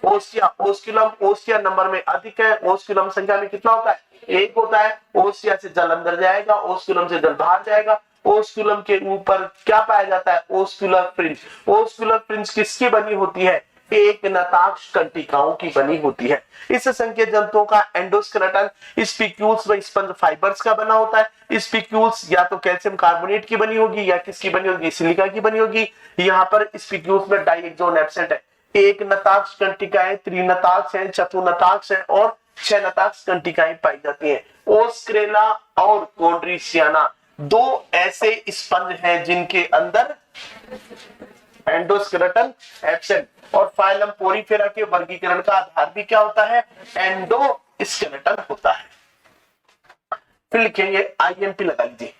ओस्टिया, ओस्कुलम। ओस्टिया नंबर में अधिक है, ओस्कुलम संख्या में कितना होता है, एक होता है। ओस्टिया से जल अंदर जाएगा, ओस्कुलम से जल बाहर जाएगा। ओस्कुलम के ऊपर क्या पाया जाता है, ओस्कुलर फ्रिंज। ओस्कुलर फ्रिंज किसकी बनी होती है, एक नताक्ष कंटिकाओं की बनी होती है। इस संकेत जंतुओं का एंडोस्केलेटन स्पिक्यूल्स व स्पंज फाइबर्स का बना होता है। स्पिक्यूल्स या तो कैल्शियम कार्बोनेट की बनी होगी या किसकी बनी होगी, सिलिका की बनी होगी। यहाँ पर स्पिक्यूल्स में डाइएक्सोन एब्सेंट है। एक नताक्ष कंटिकाएं, त्रिनताक्ष है, चतुर्नताक्ष है और छह नताक्ष कंटिकाएं पाई जाती हैं। ओस्क्रेला और कॉन्ड्रीसियाना दो ऐसे स्पंज हैं जिनके अंदर एंडोस्केलेटन एब्सेंट। और फाइलम पोरीफेरा के वर्गीकरण का आधार भी क्या होता है, एंडोस्केलेटन होता है। फिर लिखेंगे आईएमपी लगा लीजिए।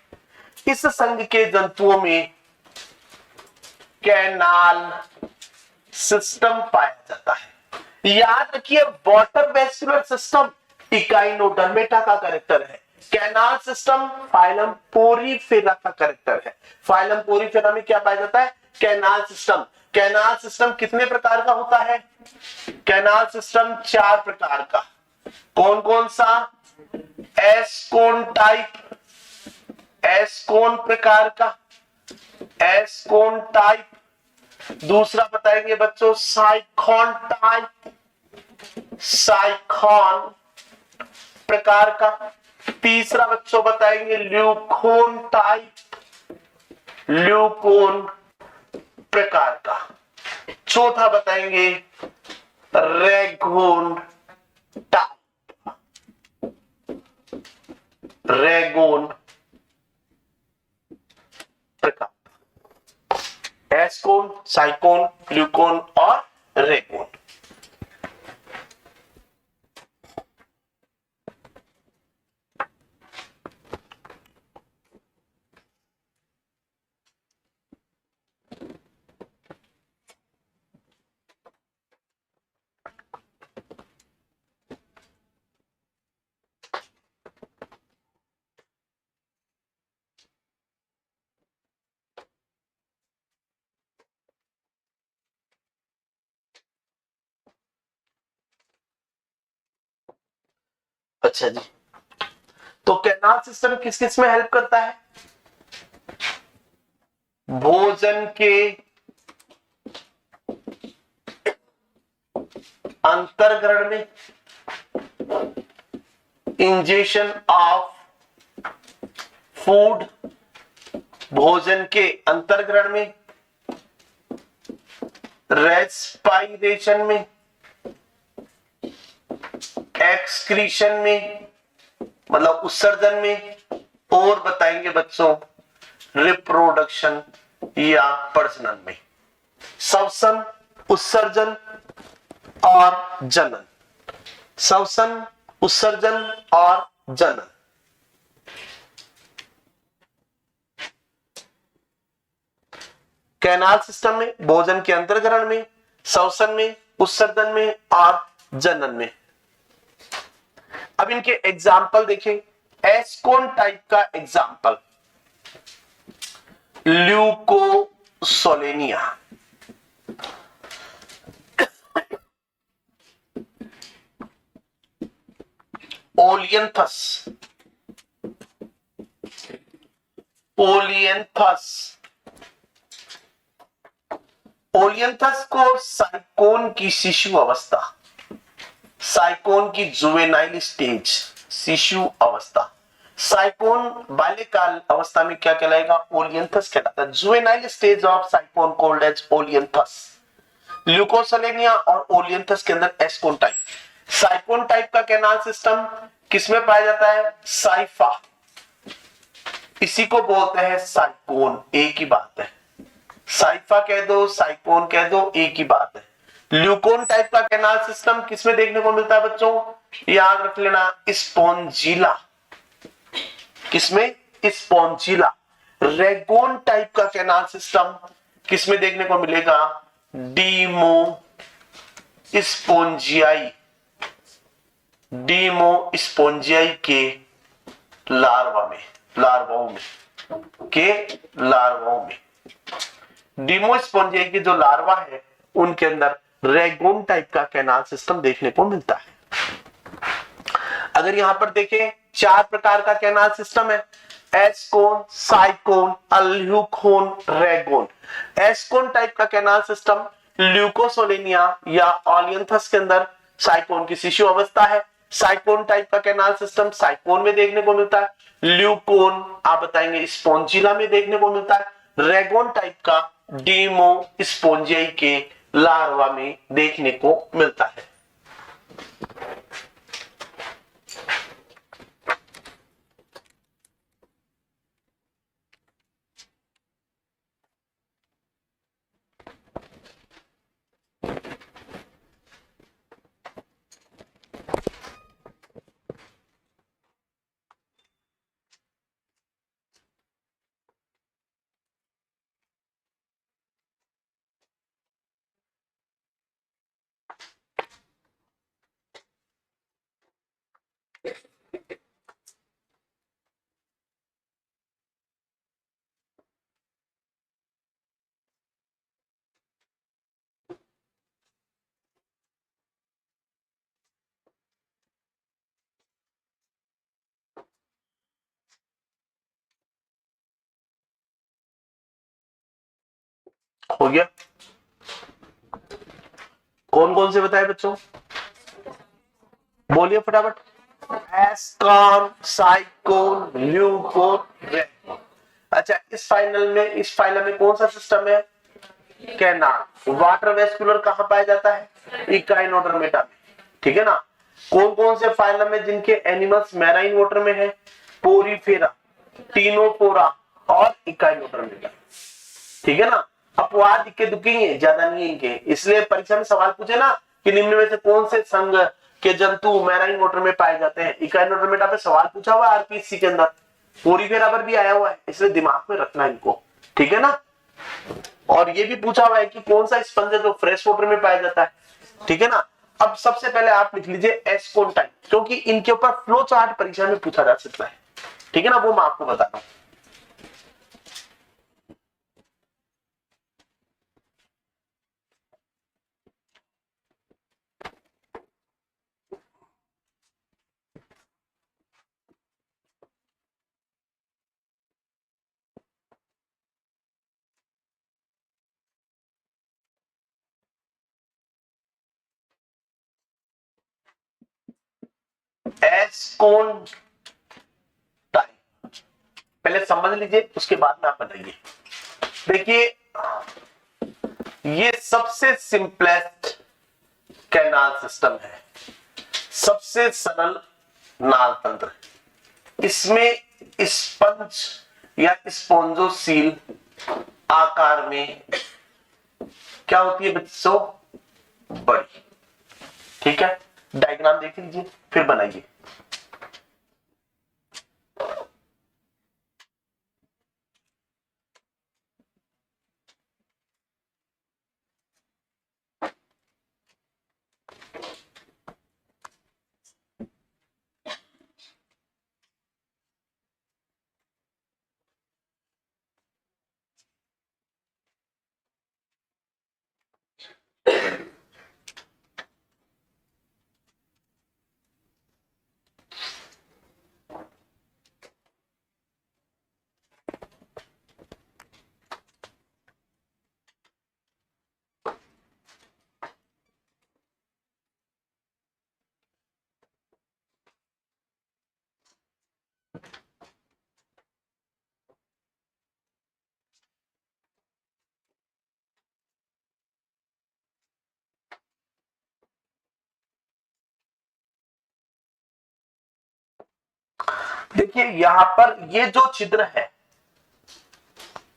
इस संघ के जंतुओं में कैनाल सिस्टम पाया जाता है। याद रखिए वाटर वेस्कुलर सिस्टम इकाइनोडर्मेटा का कैरेक्टर है। कैनाल सिस्टम फाइलम पोरीफेरा का कैरेक्टर है। फाइलम पोरीफेरा में क्या पाया जाता है, कैनाल सिस्टम। कैनाल सिस्टम कितने प्रकार का होता है, कैनाल सिस्टम चार प्रकार का। कौन कौन सा, एस्कोन टाइप, एस्कोन प्रकार का, एस्कोन टाइप। दूसरा बताएंगे बच्चों साइखॉन टाइप, साइखॉन प्रकार का। तीसरा बच्चों बताएंगे ल्यूकोन टाइप, ल्यूकोन प्रकार का। चौथा बताएंगे रेगोन टाइप, रेगोन प्रकार। एस्कोन, साइकोन, ल्यूकोन और रेगोन। अच्छा जी, तो कैनाल सिस्टम किस किस में हेल्प करता है, भोजन के अंतर्ग्रहण में, इंजेशन ऑफ फूड, भोजन के अंतर्ग्रहण में, रेस्पाइरेशन में, एक्सक्रीशन में मतलब उत्सर्जन में, और बताएंगे बच्चों रिप्रोडक्शन या प्रजनन में। श्वसन, उत्सर्जन और जनन, श्वसन, उत्सर्जन और जनन। कैनाल सिस्टम में भोजन के अंतर्ग्रहण में, श्वसन में, उत्सर्जन में और जनन में। अब इनके एग्जाम्पल देखें। एस्कोन टाइप का एग्जाम्पल ल्यूकोसोलेनिया, ओलियंथस, ओलियंथस, ओलियंथस को साइकोन की शिशु अवस्था, साइकोन की जुवेनाइल स्टेज, शिशु अवस्था। साइकोन बाल्यकाल अवस्था में क्या कहलाएगा, ओलियंथस कहलाता है। Juvenile stage of sycon called as olynthus. Leucosolenia और ओलियंथस के अंदर एस्कोन टाइप। साइकोन टाइप का कैनाल सिस्टम किसमें पाया जाता है, साइफा, इसी को बोलते हैं साइकोन, एक ही बात है। साइफा कह दो, साइकोन कह दो, एक ही बात है। ल्यूकोन टाइप का कैनाल सिस्टम किसमें देखने को मिलता है बच्चों, याद रख लेना, स्पॉन्जिला। किसमें, स्पॉन्जिला। रेगोन टाइप का कैनाल सिस्टम किसमें देखने को मिलेगा, डीमो स्पोंजियाई, डीमो स्पोंजियाई के लार्वा में, लार्वाओं में, के लार्वाओं में, डीमोस्पोंजियाई के जो लार्वा है उनके अंदर रेगोन टाइप का कैनाल सिस्टम देखने को मिलता है। अगर यहां पर देखें 4 प्रकार का कैनाल सिस्टम है, एस्कोन, साइकोन, अल्यूकोन, रेगोन। एस्कोन टाइप का कैनाल सिस्टम ल्यूकोसोलेनिया या ओलियंथस के अंदर साइकोन की शिशु अवस्था है। साइकोन टाइप का कैनाल सिस्टम साइकोन में देखने को मिलता है। ल्यूकोन आप बताएंगे स्पोंजिला में देखने को मिलता है। रेगोन टाइप का डीमो स्पोंजियाई के लार्वा में देखने को मिलता है। हो गया, कौन कौन से बताए बच्चों, बोलिए फटाफट। एस्कॉन, साइकोन, ल्यूकोन, रेगोन। अच्छा, इस फाइनल में कौन सा सिस्टम है, कैनाल। वाटर वेस्कुलर कहां पाया जाता है, इकाइनोडर्मेटा में, ठीक है ना। कौन कौन से फाइलम में जिनके एनिमल्स मैराइन वाटर में है, पोरीफेरा, टीनोफोरा और इकाइनोडर्मेटा, ठीक है ना। अपवाद इक्के दुक्के ही है, ज्यादा नहीं है इनके, इसलिए परीक्षा में सवाल पूछे ना कि निम्न में से कौन से संघ के जंतु मैराइन वाटर में पाए जाते हैं। इकाइनोडर्मेटा पे सवाल पूछा हुआ आरपीएससी के अंदर, पोरीफेरा पर भी आया हुआ है, इसलिए दिमाग में रखना इनको, ठीक है ना। और ये भी पूछा हुआ है कि कौन सा स्पंज है जो फ्रेश वाटर में पाया जाता है, ठीक है ना। अब सबसे पहले आप लिख लीजिए एस्कोन टाइप, क्योंकि इनके ऊपर फ्लो चार्ट परीक्षा में पूछा जा सकता है, ठीक है ना, वो मैं आपको बता रहा हूं। एस्कोन टाइप पहले समझ लीजिए, उसके बाद में आप बताइए। देखिए, ये सबसे सिंपलेस्ट कैनाल सिस्टम है, सबसे सरल नाल तंत्र। इसमें स्पंज या स्पॉन्जोसील आकार में क्या होती है बच्चों, बड़ी, ठीक है। डायग्राम देख लीजिए फिर बनाइए। देखिए यहां पर ये जो छिद्र है,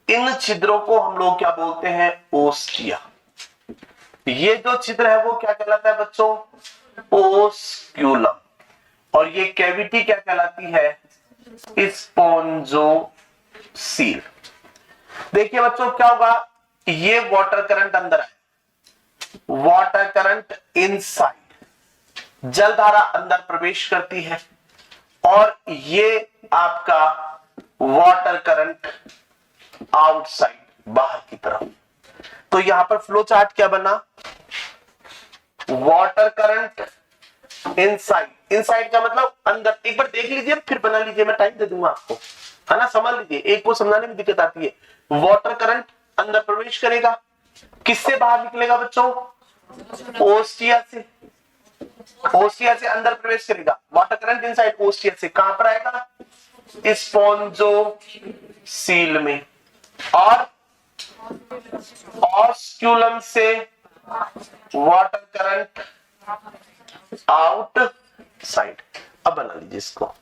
इन छिद्रों को हम लोग क्या बोलते हैं, ओस्टिया। ये जो छिद्र है वो क्या कहलाता है बच्चों? ओस्क्यूलम। और ये कैविटी क्या कहलाती है? स्पॉन्जोसील। देखिए बच्चों क्या होगा, ये वाटर करंट अंदर है, वाटर करंट इनसाइड, जल धारा अंदर प्रवेश करती है, और ये आपका वाटर करंट आउटसाइड, बाहर की तरफ। तो यहां पर फ्लो चार्ट क्या बना? वाटर करंट इनसाइड, इनसाइड का मतलब अंदर। एक बार देख लीजिए फिर बना लीजिए, मैं टाइम दे दूंगा आपको, है ना, समझ लीजिए, एक को समझाने में दिक्कत आती है। वाटर करंट अंदर प्रवेश करेगा, किससे बाहर निकलेगा बच्चों? ओस्टिया से, ओस्टिया से अंदर प्रवेश करेगा। वाटर करंट इनसाइड, ओस्टिया से कहां पर आएगा? स्पॉन्जोसील में, और ऑस्क्यूलम से वाटर करंट आउटसाइड। अब बना लीजिए इसको।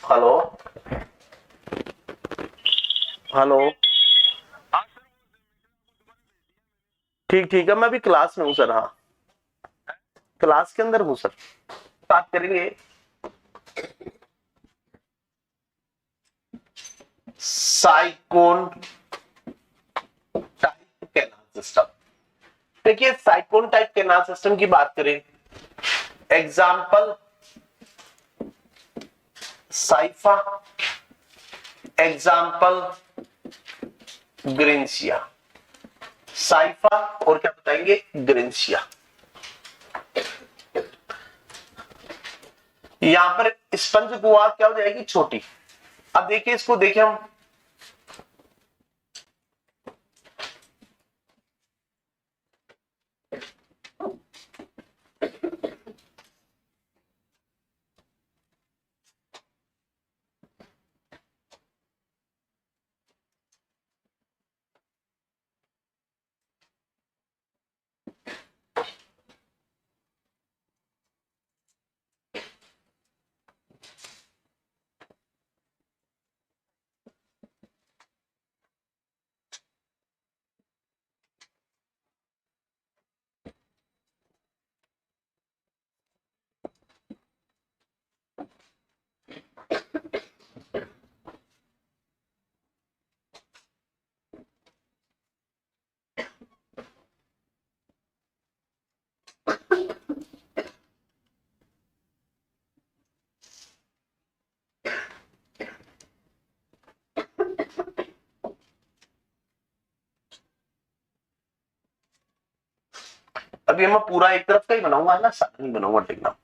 हेलो हेलो, ठीक ठीक है, मैं अभी क्लास में हूं सर। हाँ, क्लास के अंदर हूं सर, बात करेंगे। Sycon type canal system. देखिए साइकोन टाइप कैनाल सिस्टम की बात करें, एग्जाम्पल साइफा, एग्जाम्पल ग्रेंशिया। साइफा और क्या बताएंगे? ग्रेंशिया। यहां पर स्पंज गुहा क्या हो जाएगी? छोटी। अब देखिए इसको, देखिए हम अभी मैं पूरा एक तरफ का ही बनाऊंगा ना, सारा नहीं बनाऊंगा, देखना।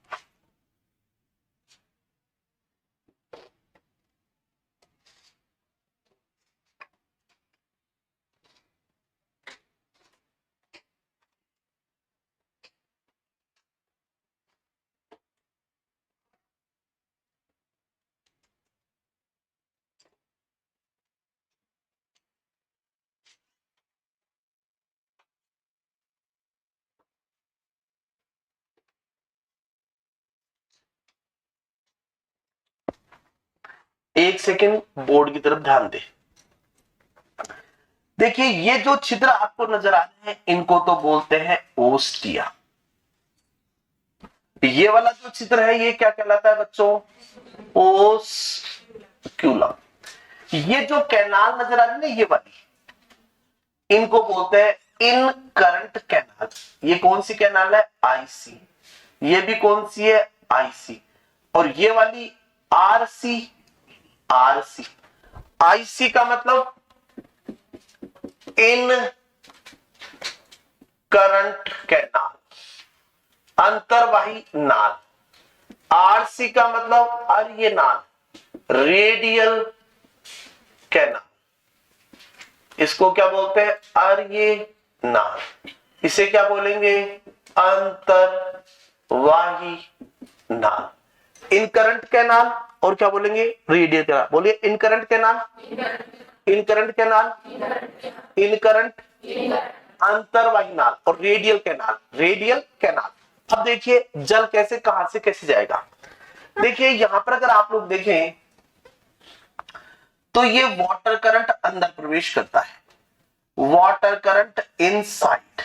एक सेकेंड बोर्ड की तरफ ध्यान दे। देखिए ये जो छिद्र आपको नजर आ रहे हैं, इनको तो बोलते हैं ओस्टिया। ये वाला जो छिद्र है ये क्या कहलाता है बच्चों? ओस्क्यूलम। ये जो कैनाल नजर आ रही है ना, ये वाली, इनको बोलते हैं इन करंट कैनाल। ये कौन सी कैनाल है? आईसी। ये भी कौन सी है? आईसी। और ये वाली आरसी, आरसी। आईसी का मतलब इन करंट कैनाल, अंतर्वाही नाल। आरसी का मतलब अर्य नाल, रेडियल कैनाल। इसको क्या बोलते हैं? अर्य नाल। इसे क्या बोलेंगे? अंतर्वाही नाल। इनकरंट कैनाल, और क्या बोलेंगे? Radial canal. बोलिए incurrent canal, incurrent canal, incurrent, अंतर्वाही नाल, और रेडियल कैनाल, रेडियल कैनाल। अब देखिए जल कैसे, कहां से कैसे जाएगा। देखिए यहां पर अगर आप लोग देखें तो ये वाटर करंट अंदर प्रवेश करता है, वाटर करंट इनसाइड।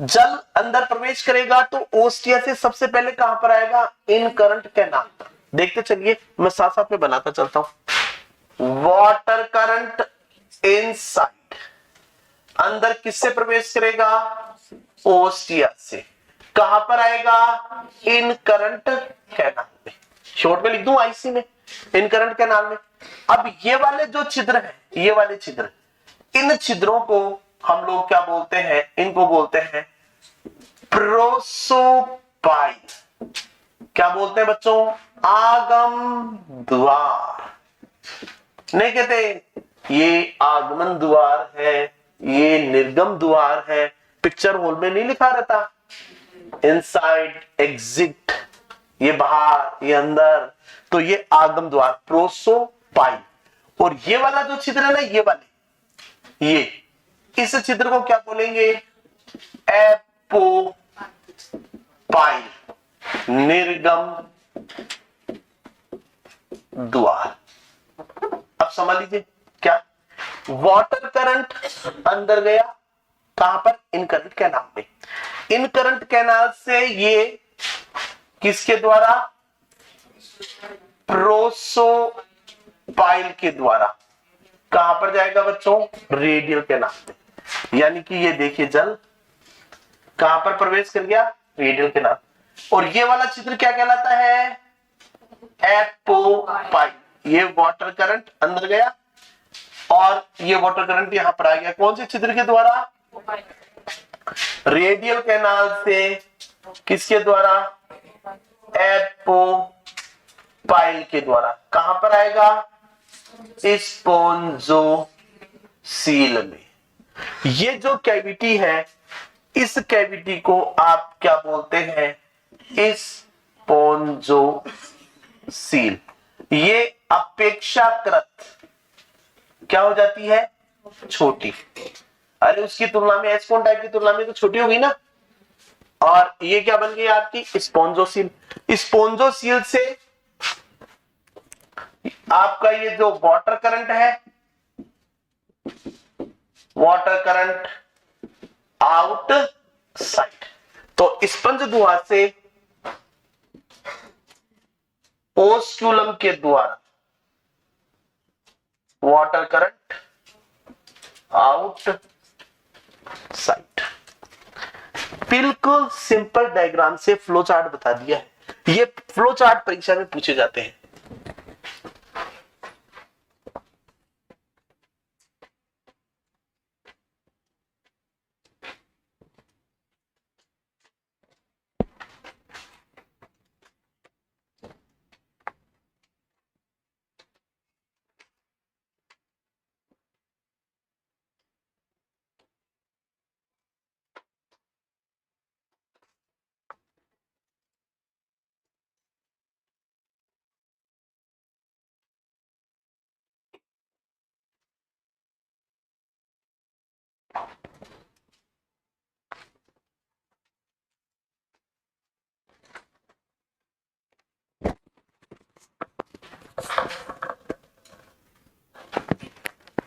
जल अंदर प्रवेश करेगा तो ओस्टिया से सबसे पहले कहां पर आएगा, इन करंट कैनाल। देखते चलिए, मैं साथ साथ में बनाता चलता हूं। वाटर करंट इनसाइड अंदर किससे प्रवेश करेगा, ओस्टिया से। कहां पर आएगा, इन करंट कैनाल में। शॉर्ट में लिख दूं आईसी में, इन करंट कैनाल में। अब ये वाले जो छिद्र हैं, ये वाले छिद्र, इन छिद्रों को हम लोग क्या बोलते हैं, इनको बोलते हैं प्रोसोपाइल। क्या बोलते हैं बच्चों, आगम द्वार। नहीं कहते ये आगमन द्वार है, ये निर्गम द्वार है। पिक्चर हॉल में नहीं लिखा रहता इनसाइड एग्जिट, ये बाहर, ये अंदर। तो ये आगम द्वार प्रोसोपाइल। और ये वाला जो छिद्र है ना, ये वाले, ये इस छिद्र को क्या बोलेंगे, एपोपाइल, निर्गम द्वार। अब समझ लीजिए क्या, वाटर करंट अंदर गया कहां पर, इन करंट कैनाल में। इन करंट कैनाल से ये किसके द्वारा, प्रोसोपाइल के द्वारा कहां पर जाएगा बच्चों, रेडियल कैनाल में। यानी कि ये देखिए जल कहां पर प्रवेश कर गया, रेडियल कैनाल। और ये वाला छिद्र क्या कहलाता है, एपोपाइल। ये वाटर करंट अंदर गया और ये वाटर करंट यहां पर आ गया, कौन से छिद्र के द्वारा, रेडियल कैनाल से। किसके द्वारा, एपोपाइल के द्वारा। कहां पर आएगा, स्पोंजोसील में। ये जो कैविटी है, इस कैविटी को आप क्या बोलते हैं, स्पोंजोसील। ये अपेक्षाकृत क्या हो जाती है, छोटी। अरे उसकी तुलना में, एस्पोन टाइप की तुलना में तो छोटी होगी ना। और ये क्या बन गई आपकी, स्पोंजोसील। स्पोंजोसील से आपका ये जो वाटर करंट है, वाटर करंट आउटसाइड। तो स्पंज दुआ से ओस्क्यूलम के द्वारा वाटर करंट आउटसाइड। बिल्कुल सिंपल डायग्राम से फ्लो चार्ट बता दिया है। ये फ्लो चार्ट परीक्षा में पूछे जाते हैं।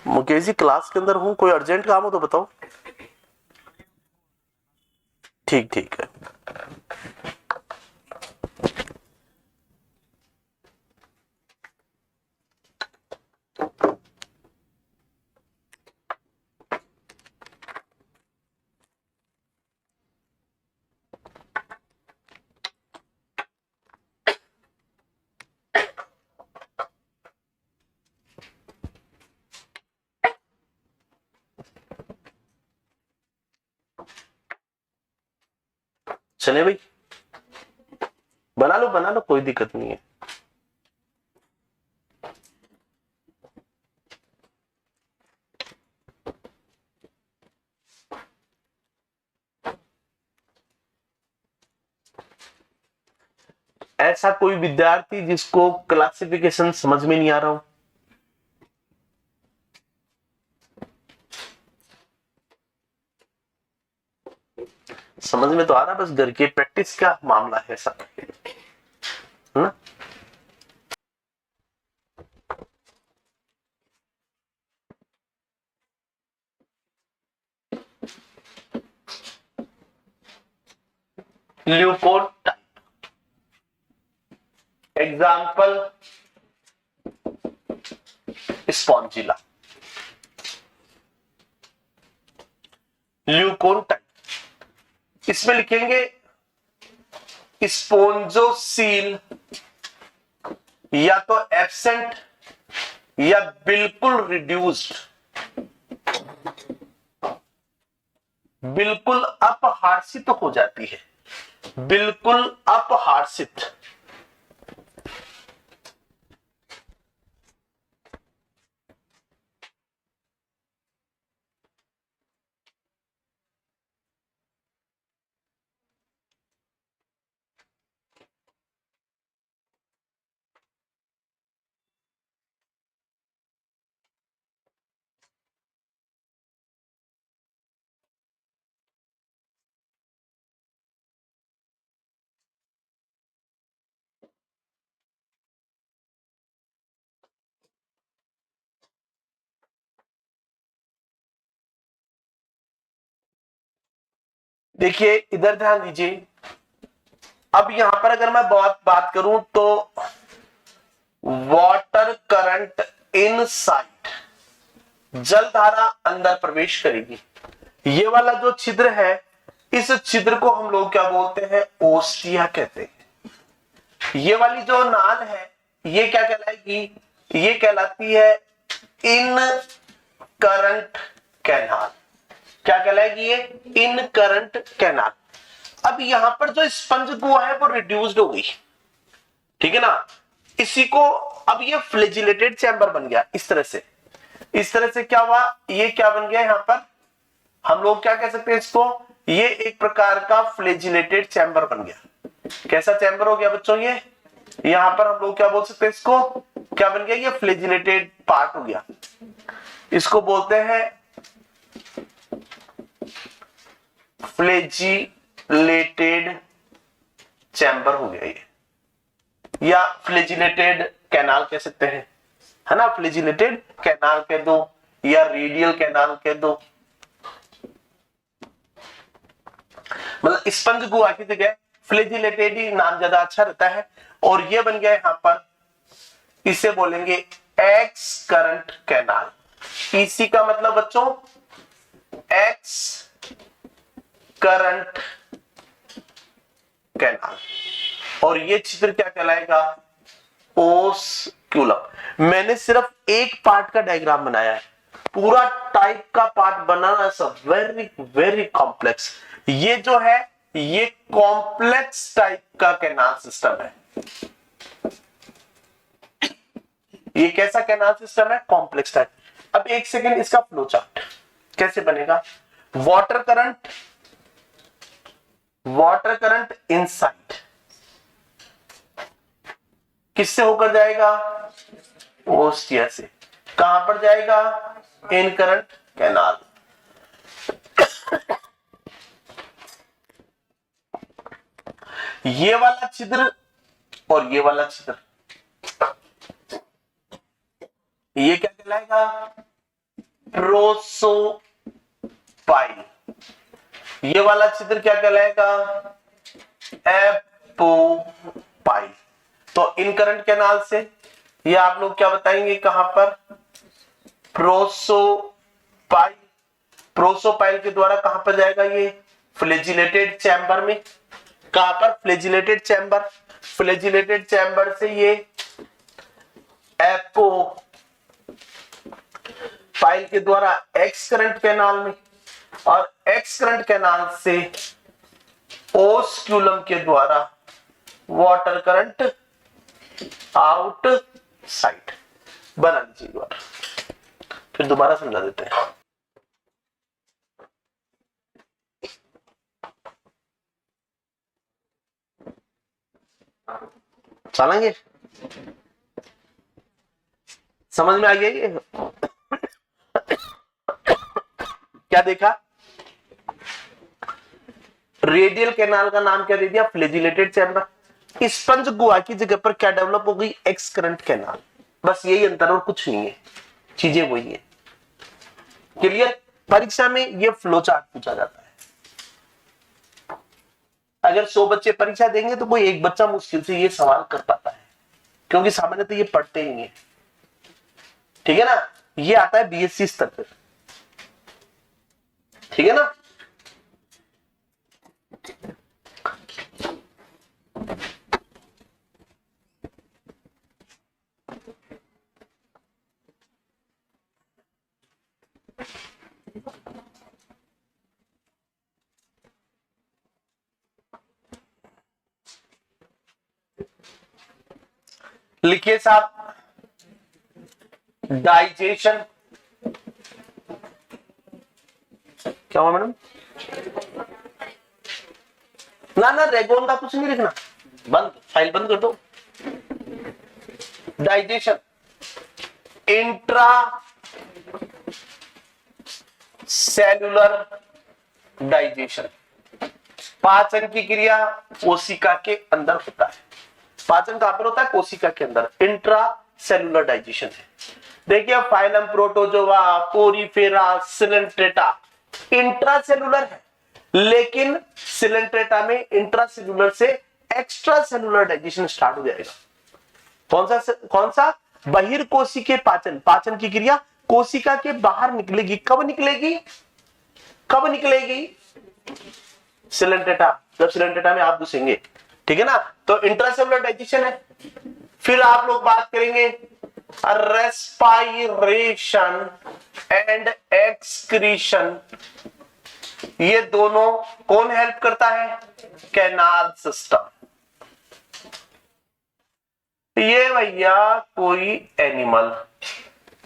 मुकेश जी क्लास के अंदर हूं, कोई अर्जेंट काम हो तो बताओ। ठीक ठीक है। चले भाई, बना लो, कोई दिक्कत नहीं है। ऐसा कोई विद्यार्थी जिसको क्लासिफिकेशन समझ में नहीं आ रहा हो, समझ में तो आ रहा, बस घर के प्रैक्टिस का मामला है सब, है ना। ल्यूकोटाइप। Example Spongilla. ल्यूकोटाइप इसमें लिखेंगे स्पोंजोसील, या तो एब्सेंट या बिल्कुल रिड्यूस्ड, बिल्कुल अपहार्षित हो जाती है, बिल्कुल अपहार्षित। देखिए इधर ध्यान दीजिए। अब यहां पर अगर मैं बात करूं तो वाटर करंट इनसाइड, जल धारा अंदर प्रवेश करेगी। ये वाला जो छिद्र है, इस छिद्र को हम लोग क्या बोलते हैं? ओस्टिया कहते हैं। ये वाली जो नाल है, ये क्या कहलाएगी? ये कहलाती है इन करंट कैनाल। क्या कहलाएगी ये? इन करंट कैनाल। अब यहां पर जो स्पंज गुहा है वो रिड्यूस्ड हो गई, ठीक है ना। इसी को अब ये फ्लैजिलेटेड चैम्बर बन गया। इस तरह से क्या हुआ? ये क्या बन गया? यहां पर हम लोग क्या कह सकते हैं इसको? ये एक प्रकार का फ्लैजिलेटेड चैम्बर बन गया। कैसा चैम्बर हो गया बच्चों? ये यहां पर हम लोग क्या बोल सकते हैं इसको? क्या बन गया? ये फ्लैजिलेटेड पार्ट हो गया। इसको बोलते हैं फ्लैजिलेटेड चैम्बर हो गया ये, या फ्लैजिलेटेड कैनाल कह सकते हैं, है ना। फ्लैजिलेटेड कैनाल कह दो या रेडियल कैनाल कह दो, मतलब स्पंज गुहा की जगह फ्लैजिलेटेड ही नाम ज्यादा अच्छा रहता है। और ये बन गया यहां पर, इसे बोलेंगे एक्स करंट कैनाल। इसी का मतलब बच्चों एक्स करंट कैनाल। और ये छिद्र क्या कहलाएगा? ओस्क्यूलम। मैंने सिर्फ एक पार्ट का डायग्राम बनाया है, पूरा टाइप का पार्ट बनाना वेरी वेरी कॉम्प्लेक्स। ये जो है ये कॉम्प्लेक्स टाइप का कैनाल सिस्टम है। ये कैसा कैनाल सिस्टम है? Complex type. अब एक सेकेंड, इसका फ्लो चार्ट कैसे बनेगा? वाटर करंट इनसाइड किससे होकर जाएगा? ओस्टिया से। कहां पर जाएगा? इन करंट कैनाल। ये वाला छिद्र और ये वाला छिद्र, ये क्या कहलाएगा? प्रोसोपाइल। ये वाला छिद्र क्या कहलाएगा? एपोपाइल। तो इन करंट कैनाल से ये आप लोग क्या बताएंगे? कहां पर? प्रोसोपाइल। प्रोसोपाइल के द्वारा कहां पर जाएगा ये? फ्लैजिलेटेड चैम्बर में। कहां पर? Flagellated chamber. फ्लैजिलेटेड चैम्बर से ये एपोपाइल के द्वारा एक्स करंट कैनाल में, और एक्स करंट कैनाल से ओस्क्यूलम के द्वारा वाटर करंट आउटसाइड। बना लीजिए द्वारा, फिर दोबारा समझा देते हैं। चलेंगे? समझ में आ गया ये? क्या देखा? रेडियल कैनाल का नाम क्या दे दिया? Flagellated chamber. स्पंज गुहा की जगह पर क्या डेवलप हो गई? X current canal. बस यही अंतर और कुछ नहीं है, चीजें वही है। क्लियर? परीक्षा में ये फ्लो चार्ट पूछा जाता है। अगर 100 बच्चे परीक्षा देंगे तो कोई एक बच्चा मुश्किल से ये सवाल कर पाता है, क्योंकि सामान्यतः ये पढ़ते ही नहीं। ठीक है ना, ये आता है बीएससी स्तर पर। ठीक है ना। लिखिए साहब, डाइजेशन। क्या हुआ मैडम? ना ना, रेगोन का कुछ नहीं लिखना, बंद, फाइल बंद कर दो। डाइजेशन, इंट्रा सेलुलर डाइजेशन, पाचन की क्रिया कोशिका के अंदर होता है। पाचन कहां पर होता है? कोशिका के अंदर। इंट्रा सेलुलर डाइजेशन है। देखिए, phylum protozoa, Porifera, Coelenterata intra cellular है, लेकिन सिलेंट्रेटा में इंट्रा सेलुलर से एक्स्ट्रा सेलुलर डाइजेशन स्टार्ट हो जाएगा। कौन सा? बहिर्कोशिकीय पाचन। पाचन की क्रिया कोशिका के बाहर निकलेगी। कब निकलेगी? सिलेंट्रेटा, जब सिलेंट्रेटा में आप घुसेंगे। ठीक है ना, तो इंट्रासेलुलर डाइजेशन है। फिर आप लोग बात करेंगे रेस्पायरेशन एंड एक्सक्रीशन। ये दोनों कौन हेल्प करता है? Canal system. ये भैया कोई एनिमल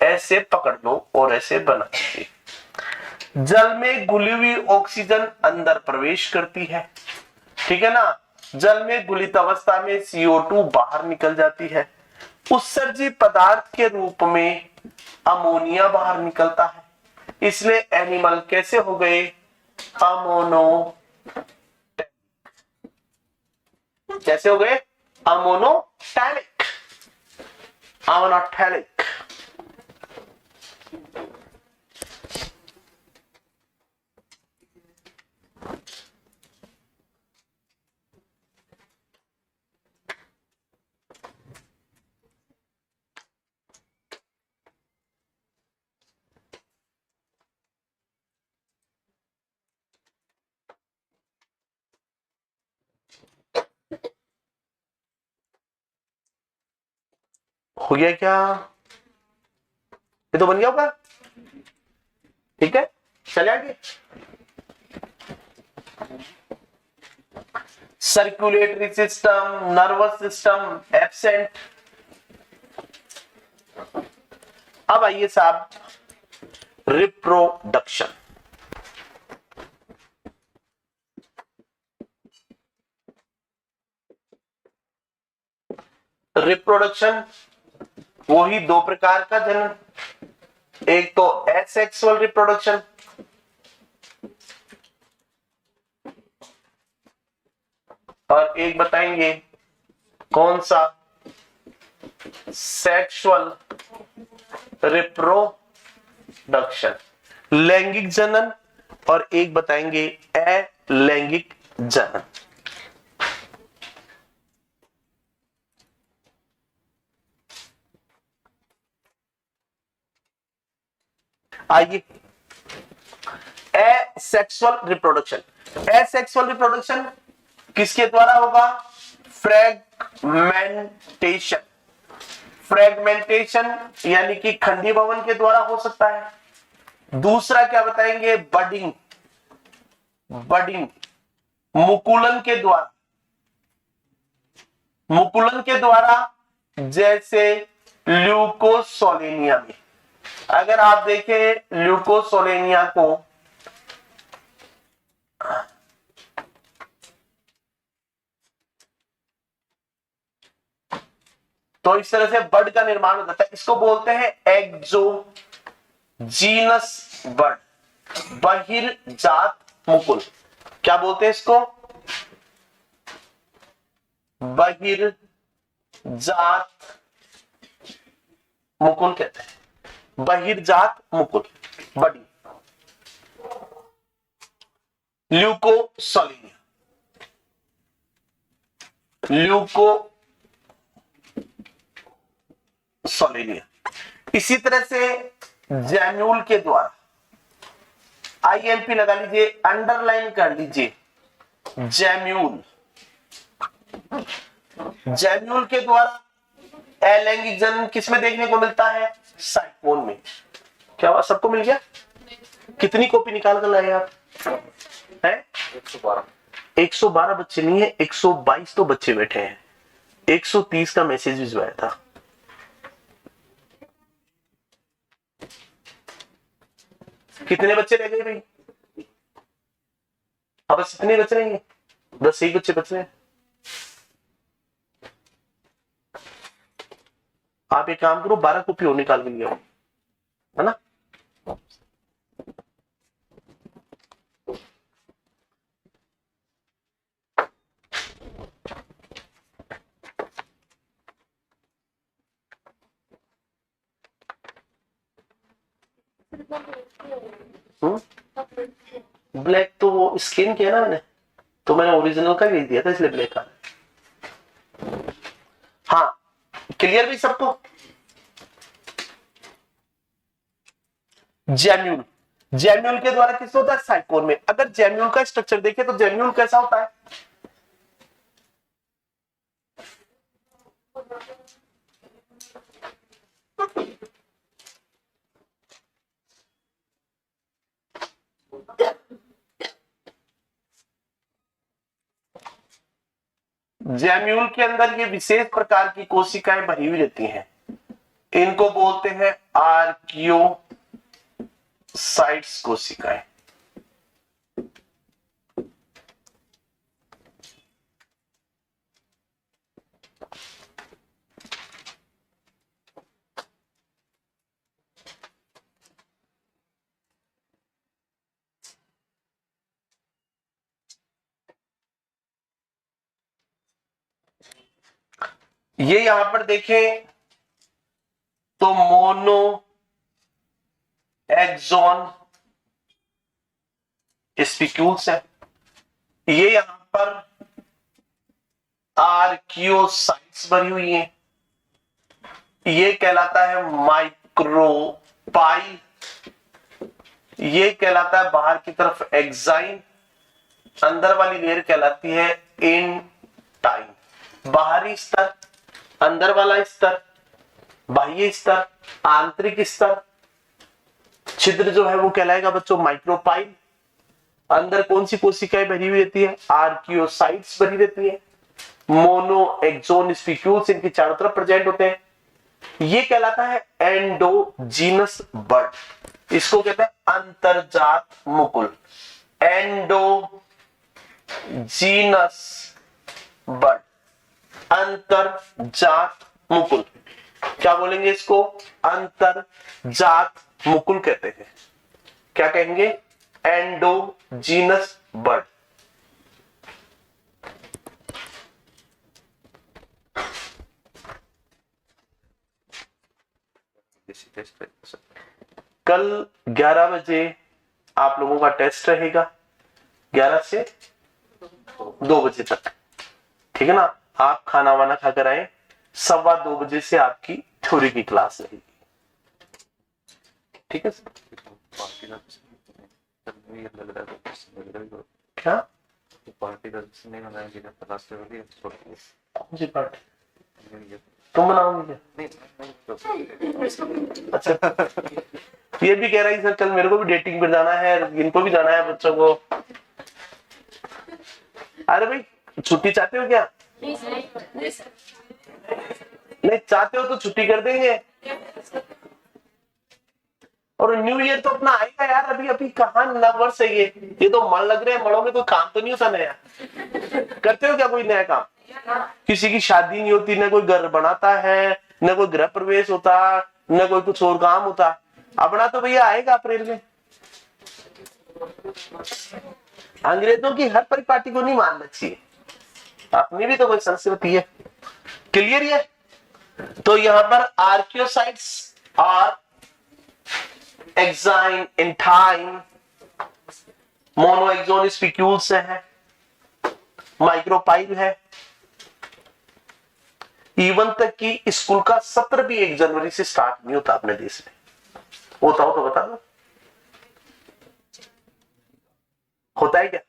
ऐसे पकड़ लो और ऐसे बना दीजिए। जल में घुली हुई ऑक्सीजन अंदर प्रवेश करती है। ठीक है ना, जल में घुलित अवस्था में CO2 बाहर निकल जाती है। उत्सर्जी पदार्थ के रूप में अमोनिया बाहर निकलता है। इसलिए एनिमल कैसे हो गए? अमोनोटैनिक। कैसे हो गए? अमोनोटैनिक। अमोनोटैनिक। हो गया क्या? ये तो बन गया होगा। ठीक है, चले आगे। Circulatory system, nervous system absent. अब आइए साहब, रिप्रोडक्शन। रिप्रोडक्शन वही दो प्रकार का जन्म, एक तो एसेक्सुअल रिप्रोडक्शन, और एक बताएंगे कौन सा? सेक्सुअल रिप्रोडक्शन, लैंगिक जनन, और एक बताएंगे अलैंगिक जनन। आइए, एसेक्सुअल रिप्रोडक्शन। एसेक्सुअल रिप्रोडक्शन किसके द्वारा होगा? फ्रेगमेंटेशन। फ्रेगमेंटेशन यानी कि खंडी भवन के द्वारा हो सकता है। दूसरा क्या बताएंगे? बडिंग। बडिंग मुकुलन के द्वारा। मुकुलन के द्वारा, जैसे ल्यूकोसोलेनिया में। अगर आप देखें ल्यूकोसोलेनिया को, तो इस तरह से बड का निर्माण हो जाता है। इसको बोलते हैं एक्सोजीनस बड, बहिर्जात मुकुल। क्या बोलते हैं इसको? बहिर्जात मुकुल कहते हैं। बहिर्जात मुकुल, बडी। ल्यूकोसोलेनिया। Leuco Slania. इसी तरह से जैम्यूल के द्वारा, IMP लगा लीजिए, अंडरलाइन कर लीजिए, जैम्यूल, जैम्यूल के द्वारा अलैंगिक जन्म किसमें देखने को मिलता है? साइकोन में। क्या बात, सबको मिल गया? कितनी कॉपी निकाल कर लाए आप? है 112। 112 बच्चे नहीं है, 122 तो बच्चे बैठे हैं। 130 का मैसेज भिजवाया था। कितने बच्चे रह गए भाई? अब बस इतने बच रहे हैं, 10 ही बच्चे बच रहे हैं। आप एक काम करो, 12 कॉपी और निकाल के लिए आओ, है ना? ब्लैक तो वो स्किन किया ना मैंने, तो मैंने ओरिजिनल का भेज दिया था, इसलिए ब्लैक का। हाँ, क्लियर भी सबको? जैम्यूल, जैम्यूल के द्वारा किस होता है? साइकोन में। अगर जैम्यूल का स्ट्रक्चर देखें तो जैम्यूल कैसा होता है? जैम्यूल के अंदर ये विशेष प्रकार की कोशिकाएं भरी हुई रहती हैं, इनको बोलते हैं आर्कियोसाइट्स कोशिकाएं। ये यहां पर देखें तो मोनो एक्सॉन स्पिक्यूल्स है, ये यहां पर आर्कियोसाइट्स भरी हुई है, ये कहलाता है माइक्रोपाइल, ये कहलाता है बाहर की तरफ एक्साइन, अंदर वाली लेयर कहलाती है इंटाइन। बाहरी स्तर, अंदर वाला स्तर, बाह्य स्तर, आंतरिक स्तर, छिद्र जो है वो कहलाएगा बच्चों माइक्रोपाइल। अंदर कौन सी कोशिकाएं भरी हुई रहती है? आर्कियोसाइट्स भरी रहती है। मोनो एक्सोन स्पिक्यूल्स इनके चारों तरफ प्रेजेंट होते हैं। ये कहलाता है एंडोजीनस बड, इसको कहते हैं अंतर्जात मुकुल, एंडोजीनस बड, अंतर्जात मुकुल। क्या बोलेंगे इसको? अंतर्जात मुकुल कहते हैं। क्या कहेंगे? एंडोजीनस बड। कल 11 बजे आप लोगों का टेस्ट रहेगा, 11 से 2 बजे तक, ठीक है ना? आप खाना वाना खाकर आए, 2:15 बजे से आपकी थ्योरी की क्लास रहेगी, ठीक है? क्या पार्टी नहीं बनाएंगे? कौन सी पार्टी तुम बनाओगे क्या? अच्छा, ये भी कह रहा है सर कल मेरे को भी डेटिंग पे जाना है, इनको भी जाना है बच्चों को। अरे भाई छुट्टी चाहते हो क्या? नहीं चाहते हो तो छुट्टी कर देंगे। और न्यू ईयर तो अपना आएगा यार, अभी अभी कहाँ नया वर्ष है ये तो मन लग रहे हैं, मड़ों में कोई काम तो नहीं होता नया? करते हो क्या कोई नया काम? किसी की शादी नहीं होती, न कोई घर बनाता है, न कोई गृह प्रवेश होता, न कोई कुछ और काम होता। अपना तो भैया आएगा अप्रैल में। अंग्रेजों की हर परिपाटी को नहीं मानना चाहिए, अपनी भी तो कोई संस्कृति है। क्लियर है? तो यहां पर आर्कियोसाइट्स और एक्साइन, इंटाइन, मोनोएक्सोन स्पिक्यूल्स है, माइक्रोपाइल है, इवन तक कि स्कूल का सत्र भी 1 जनवरी से स्टार्ट नहीं होता अपने देश में। होता हो तो बता दो, होता है क्या?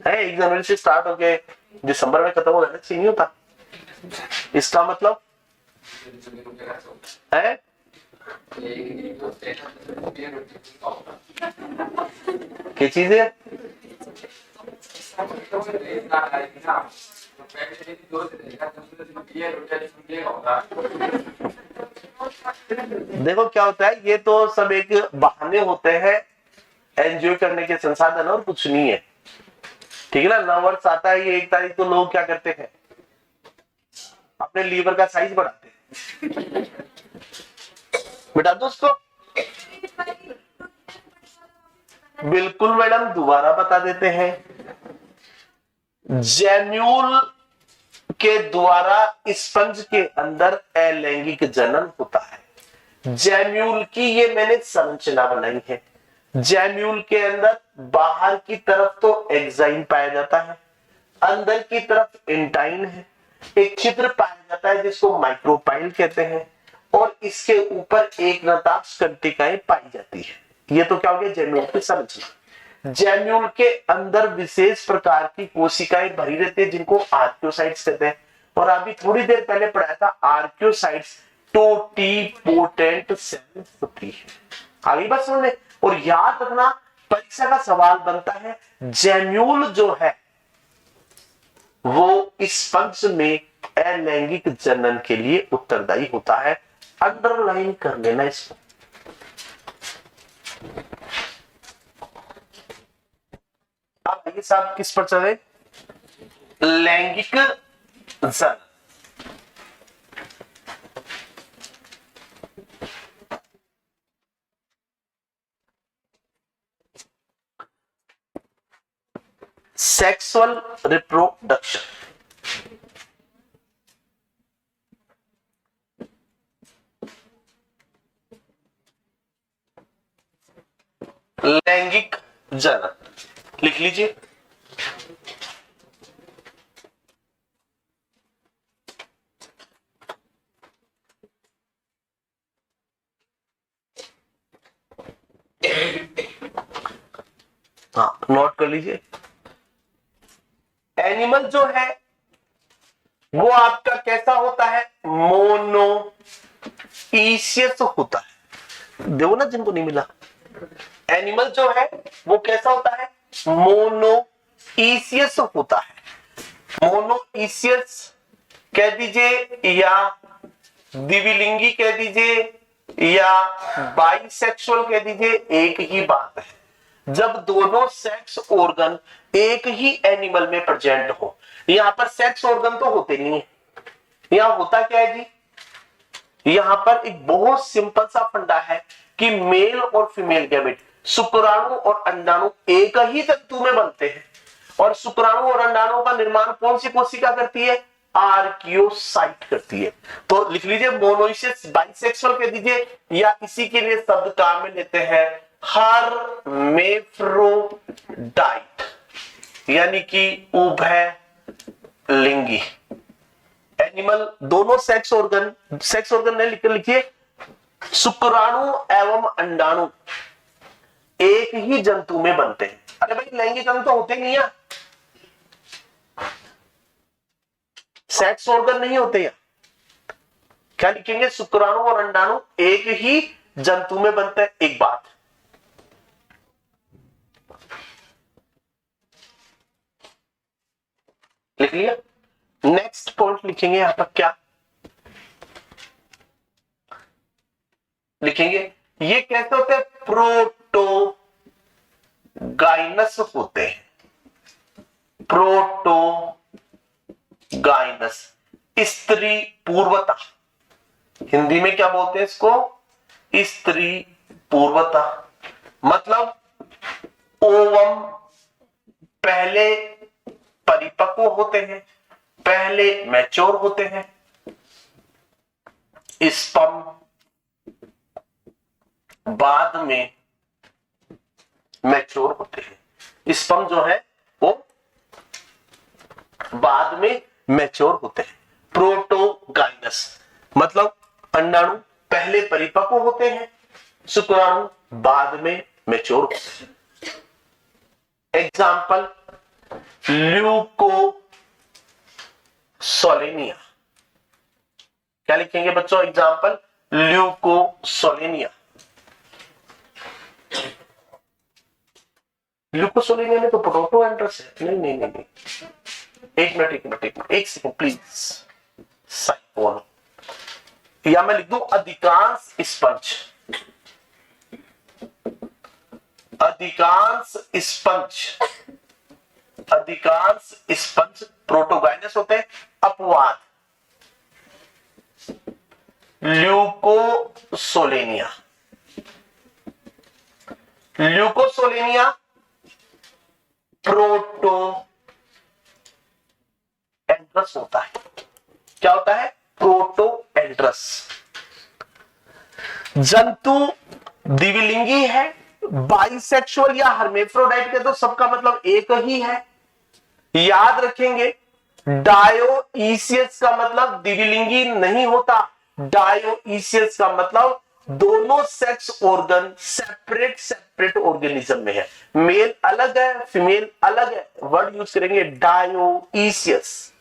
है 1 जनवरी से स्टार्ट होके दिसंबर में खत्म हो जाना चाहिए, नहीं होता। इसका मतलब है क्या चीज है? देखो क्या होता है, ये तो सब एक बहाने होते हैं एंजॉय करने के संसाधन और कुछ नहीं है, ठीक है ना। नववर्ष आता है ये 1 तारीख, तो लोग क्या करते हैं, अपने लीवर का साइज बढ़ाते हैं। बेटा दोस्तों, बिल्कुल मैडम, दोबारा बता देते हैं। जैम्यूल के द्वारा स्पंज के अंदर अलैंगिक जनन होता है। जैम्यूल की ये मैंने संरचना बनाई है। जैम्यूल के अंदर बाहर की तरफ तो एग्जाइन पाया जाता है, अंदर की तरफ इंटाइन है, एक छिद्र पाया जाता है जिसको माइक्रोपाइल कहते हैं, और इसके ऊपर एक नताक्ष कंटिकाएं पाई जाती है। ये तो क्या हो गया जैम्यूल की संरचना। जैम्यूल के अंदर विशेष प्रकार की कोशिकाएं भरी रहती है जिनको आर्कियोसाइट्स कहते हैं, और अभी थोड़ी देर पहले पढ़ाया था आर्कियोसाइट्स टोटिपोटेंट सेल्स होती है। आगे बात समझ में। और याद रखना, परीक्षा का सवाल बनता है जैम्यूल जो है वो स्पंज में अलैंगिक जनन के लिए उत्तरदायी होता है। अंडरलाइन कर लेना इसको। अब आइए साहब किस पर चले, लैंगिक जनन। Sexual reproduction. लैंगिक जनन लिख लीजिए। हाँ, नोट कर लीजिए। एनिमल जो है वो आपका कैसा होता है, मोनोइसियस होता है। देखो ना जिनको नहीं मिला, एनिमल जो है वो कैसा होता है, मोनोइसियस होता है। मोनोइसियस कह दीजिए या द्विलिंगी कह दीजिए या बाइसेक्सुअल कह दीजिए, एक ही बात है। जब दोनों सेक्स ऑर्गन एक ही एनिमल में प्रेजेंट हो। यहां पर सेक्स ऑर्गन तो होते नहीं है, यहां होता क्या है जी, यहां पर एक बहुत सिंपल सा फंडा है कि मेल और फीमेल गैमेट, शुक्राणु और अंडाणु एक ही तंतु में बनते हैं, और शुक्राणु और अंडाणु का निर्माण कौन सी कोशिका करती है, आर्कियोसाइट करती है। तो लिख लीजिए मोनोइसियस, बाइसेक्सुअल कह दीजिए, या इसी के लिए शब्द काम में लेते हैं हर्मेफ्रोडाइट, यानी कि उभयलिंगी। एनिमल दोनों सेक्स ऑर्गन ने लिख कर लिखिए, शुक्राणु एवं अंडाणु एक ही जंतु में बनते हैं। अरे भाई लैंगिक अंग तो होते नहीं है, सेक्स ऑर्गन नहीं होते हैं। क्या लिखेंगे, शुक्राणु और अंडाणु एक ही जंतु में बनते हैं। एक बात लिख लिया। नेक्स्ट पॉइंट लिखेंगे यहां पर, क्या लिखेंगे, ये कैसे होते हैं, प्रोटोगाइनस होते हैं। प्रोटोगाइनस, स्त्री पूर्वता, हिंदी में क्या बोलते हैं इसको, स्त्री पूर्वता। मतलब ओवम पहले परिपक्व होते हैं, पहले मैच्योर होते हैं, स्पर्म बाद में मैच्योर होते हैं। स्पर्म जो है वो बाद में मैच्योर होते हैं। प्रोटोगाइनस मतलब अंडाणु पहले परिपक्व होते हैं, शुक्राणु बाद में मैच्योर होते हैं। एग्जाम्पल ल्यूकोसोलेनिया, क्या लिखेंगे बच्चों? Example Leucosolenia. ल्यूकोसोलेनिया में तो प्रोटोएंड्रस है। नहीं नहीं नहीं, एक मिनट एक सेकंड प्लीज। साइकोन या मैं लिख दूं अधिकांश स्पंज, अधिकांश स्पंज प्रोटोगाइनस होते हैं। अपवाद ल्यूकोसोलेनिया, प्रोटोएंड्रस होता है। क्या होता है? प्रोटोएंड्रस। जंतु द्विलिंगी है, बाइसेक्सुअल या हर्मेफ्रोडाइट के तो सबका मतलब एक ही है। याद रखेंगे डायोइसियस का मतलब द्विलिंगी नहीं होता। डायोइसियस का मतलब दोनों सेक्स ऑर्गन सेपरेट ऑर्गेनिज्म में है। मेल अलग है, फीमेल अलग है, वर्ड यूज करेंगे डायोइसियस।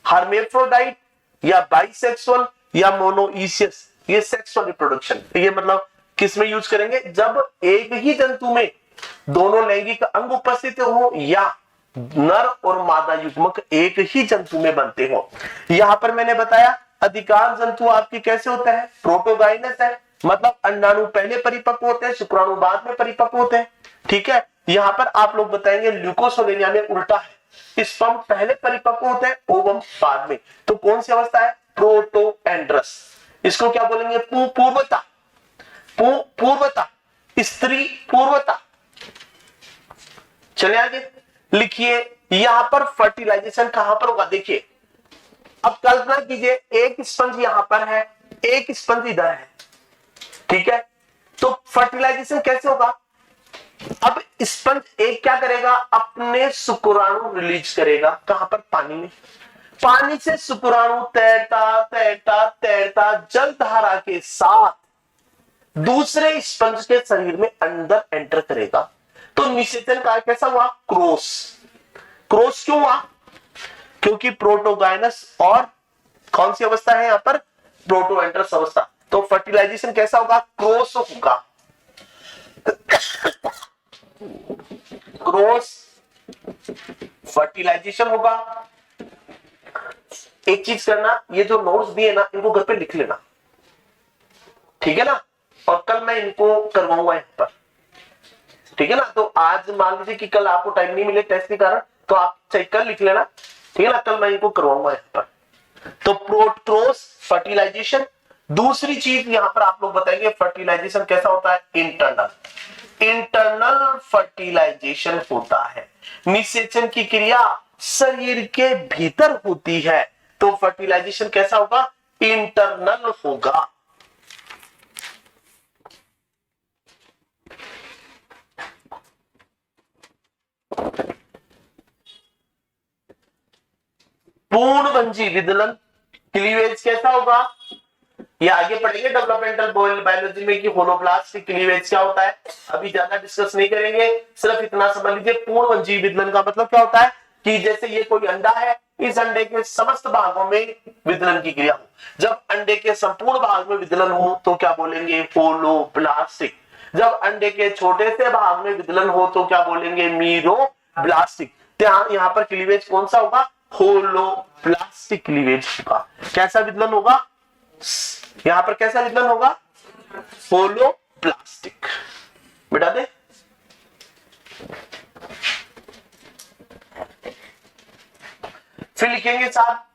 हर्मेफ्रोडाइट या बाइसेक्सुअल या मोनोइसियस, ये सेक्सुअल रिप्रोडक्शन, ये मतलब किस में यूज करेंगे? जब एक ही जंतु में दोनों लैंगिक अंग उपस्थित हो या नर और मादा युग्मक एक ही जंतु में बनते हो। यहां पर मैंने बताया अधिकांश जंतु आपके कैसे होते हैं? प्रोटोगाइनस है, मतलब अंडाणु पहले परिपक्व होते हैं, शुक्राणु बाद में परिपक्व होते हैं। ठीक है, यहां पर आप लोग बताएंगे ल्यूकोसोलेनिया में उल्टा है, स्पर्म पहले परिपक्व होते हैं, ओवम बाद में। तो कौन सी अवस्था है? प्रोटोएंड्रस। इसको क्या बोलेंगे? पूर्वता, पूर्वता, स्त्री पूर्वता। चले आगे लिखिए, यहां पर फर्टिलाइजेशन कहां पर होगा? देखिए अब कल्पना कीजिए एक स्पंज यहां पर है, एक स्पंज इधर है। ठीक है, तो फर्टिलाइजेशन कैसे होगा? अब स्पंज एक क्या करेगा? अपने शुक्राणु रिलीज करेगा। कहां पर? पानी में। पानी से शुक्राणु तैरता तैरता तैरता जल धारा के साथ दूसरे स्पंज के शरीर में अंदर एंटर करेगा। तो निषेचन का कैसा हुआ? क्रॉस। क्रॉस क्यों हुआ? क्योंकि प्रोटोगाइनस और कौन सी अवस्था है यहां पर? प्रोटोएंड्रस अवस्था। तो फर्टिलाइजेशन कैसा होगा? क्रॉस होगा। क्रॉस फर्टिलाइजेशन होगा। एक चीज करना, ये जो नोट्स दिए ना इनको घर पे लिख लेना, ठीक है ना? और कल मैं इनको करवाऊंगा यहां पर, ठीक है ना? तो आज मान लीजिए कि कल आपको टाइम नहीं मिले टेस्ट के कारण, तो आप चाहे कल लिख लेना, ठीक है ना? कल मैं इनको करवाऊंगा यहां पर। तो प्रोटोस फर्टिलाइजेशन। दूसरी चीज यहां पर आप लोग बताएंगे फर्टिलाइजेशन कैसा होता है? इंटरनल फर्टिलाइजेशन होता है। निषेचन की क्रिया शरीर के भीतर होती है, तो फर्टिलाइजेशन कैसा होगा? इंटरनल होगा। पूर्णभंजी विदलन क्लीवेज कैसा होगा? ये आगे पढ़ेंगे डेवलपमेंटल बायोलॉजी में कि होलोब्लास्ट की क्लीवेज क्या होता है। अभी ज्यादा डिस्कस नहीं करेंगे, सिर्फ इतना समझ लीजिए पूर्णभंजी विदलन का मतलब क्या होता है कि जैसे ये कोई अंडा है, इस अंडे के समस्त भागों में विदलन की क्रिया हो। जब अंडे के संपूर्ण भाग में विदलन हो तो क्या बोलेंगे? होलोब्लास्टिक। जब अंडे के छोटे से भाग में विदलन हो तो क्या बोलेंगे? मीरोब्लास्टिक। यहां पर क्लीवेज कौन सा होगा? होलोब्लास्टिक क्लीवेज होगा। कैसा विदलन होगा? यहां पर कैसा विदलन होगा? होलोब्लास्टिक। बेटा दे फिर लिखेंगे साहब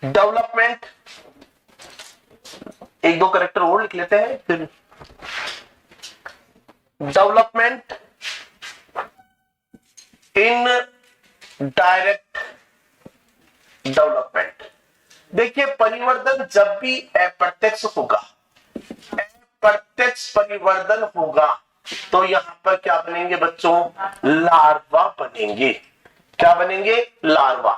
डेवलपमेंट। एक दो करेक्टर और लिख लेते हैं फिर। Development in direct development. देखिए परिवर्तन जब भी अप्रत्यक्ष होगा, अप्रत्यक्ष परिवर्तन होगा, तो यहां पर क्या बनेंगे बच्चों? लार्वा बनेंगे। क्या बनेंगे? लार्वा।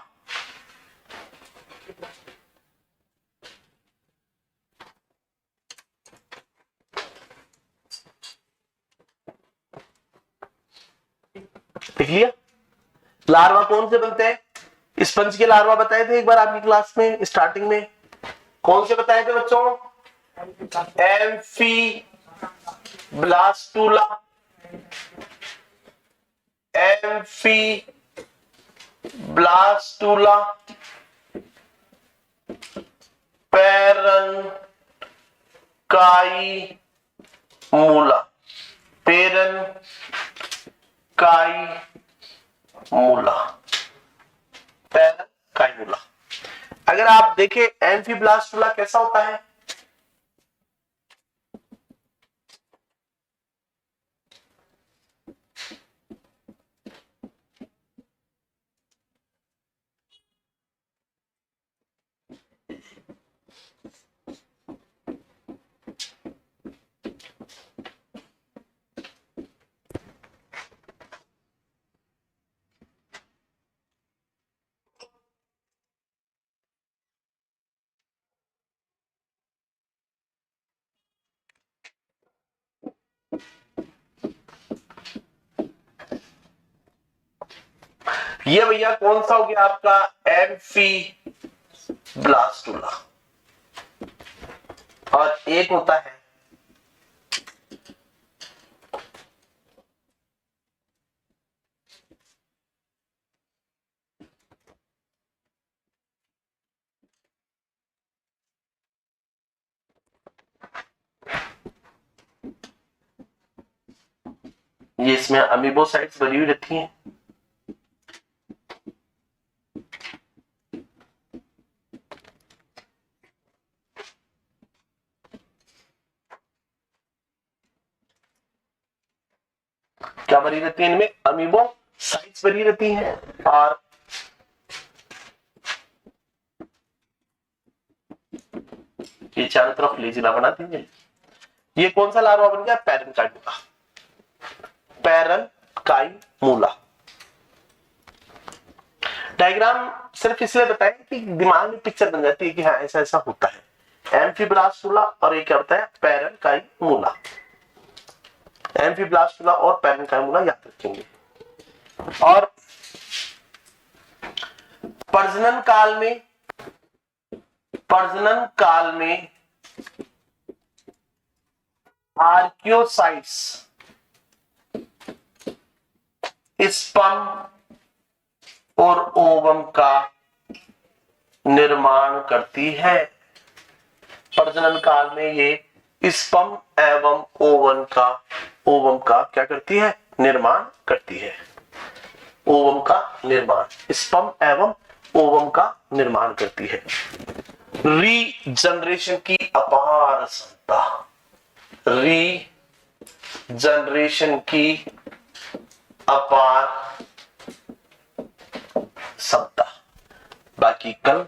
लिख लिया। लार्वा कौन से बनते हैं? स्पंज के लार्वा बताए थे एक बार आपकी क्लास में स्टार्टिंग में। कौन से बताए थे बच्चों? एम्फीब्लास्टुला, एम्फीब्लास्टुला, पेरनकाइमूला, पेरनकाइमूला, पेरनकाइमूला। अगर आप देखें एम्फीब्लास्टुला कैसा होता है? ये भैया कौन सा हो गया आपका? एम्फीब्लास्टुला। और एक होता है ये, इसमें अमीबोसाइट्स भरी हुई रहती हैं। क्या भरी रहती है इनमें? अमीबोसाइट्स भरी रहती हैं। और ये चारों तरफ फ्लैजिला बना दीजिए। ये कौन सा लार्वा बन गया? पेरनकाइमूला, पेरनकाइमूला। डायग्राम सिर्फ इसलिए बताएं कि दिमाग में पिक्चर बन जाती है कि हाँ ऐसा ऐसा होता है। एम्फीब्लास्टुला और ये क्या होता है? पेरनकाइमूला। एम्फीब्लास्टुला और पेरनकाइमूला याद रखेंगे। और प्रजनन काल में आर्कियोसाइट्स स्पर्म और ओवम का निर्माण करती है। प्रजनन काल में ये स्पर्म एवं ओवम का क्या करती है? निर्माण करती है। ओवम का निर्माण, स्पर्म एवं ओवम का निर्माण करती है। रीजनरेशन की अपार क्षमता, रीजनरेशन की अपार क्षमता। बाकी कल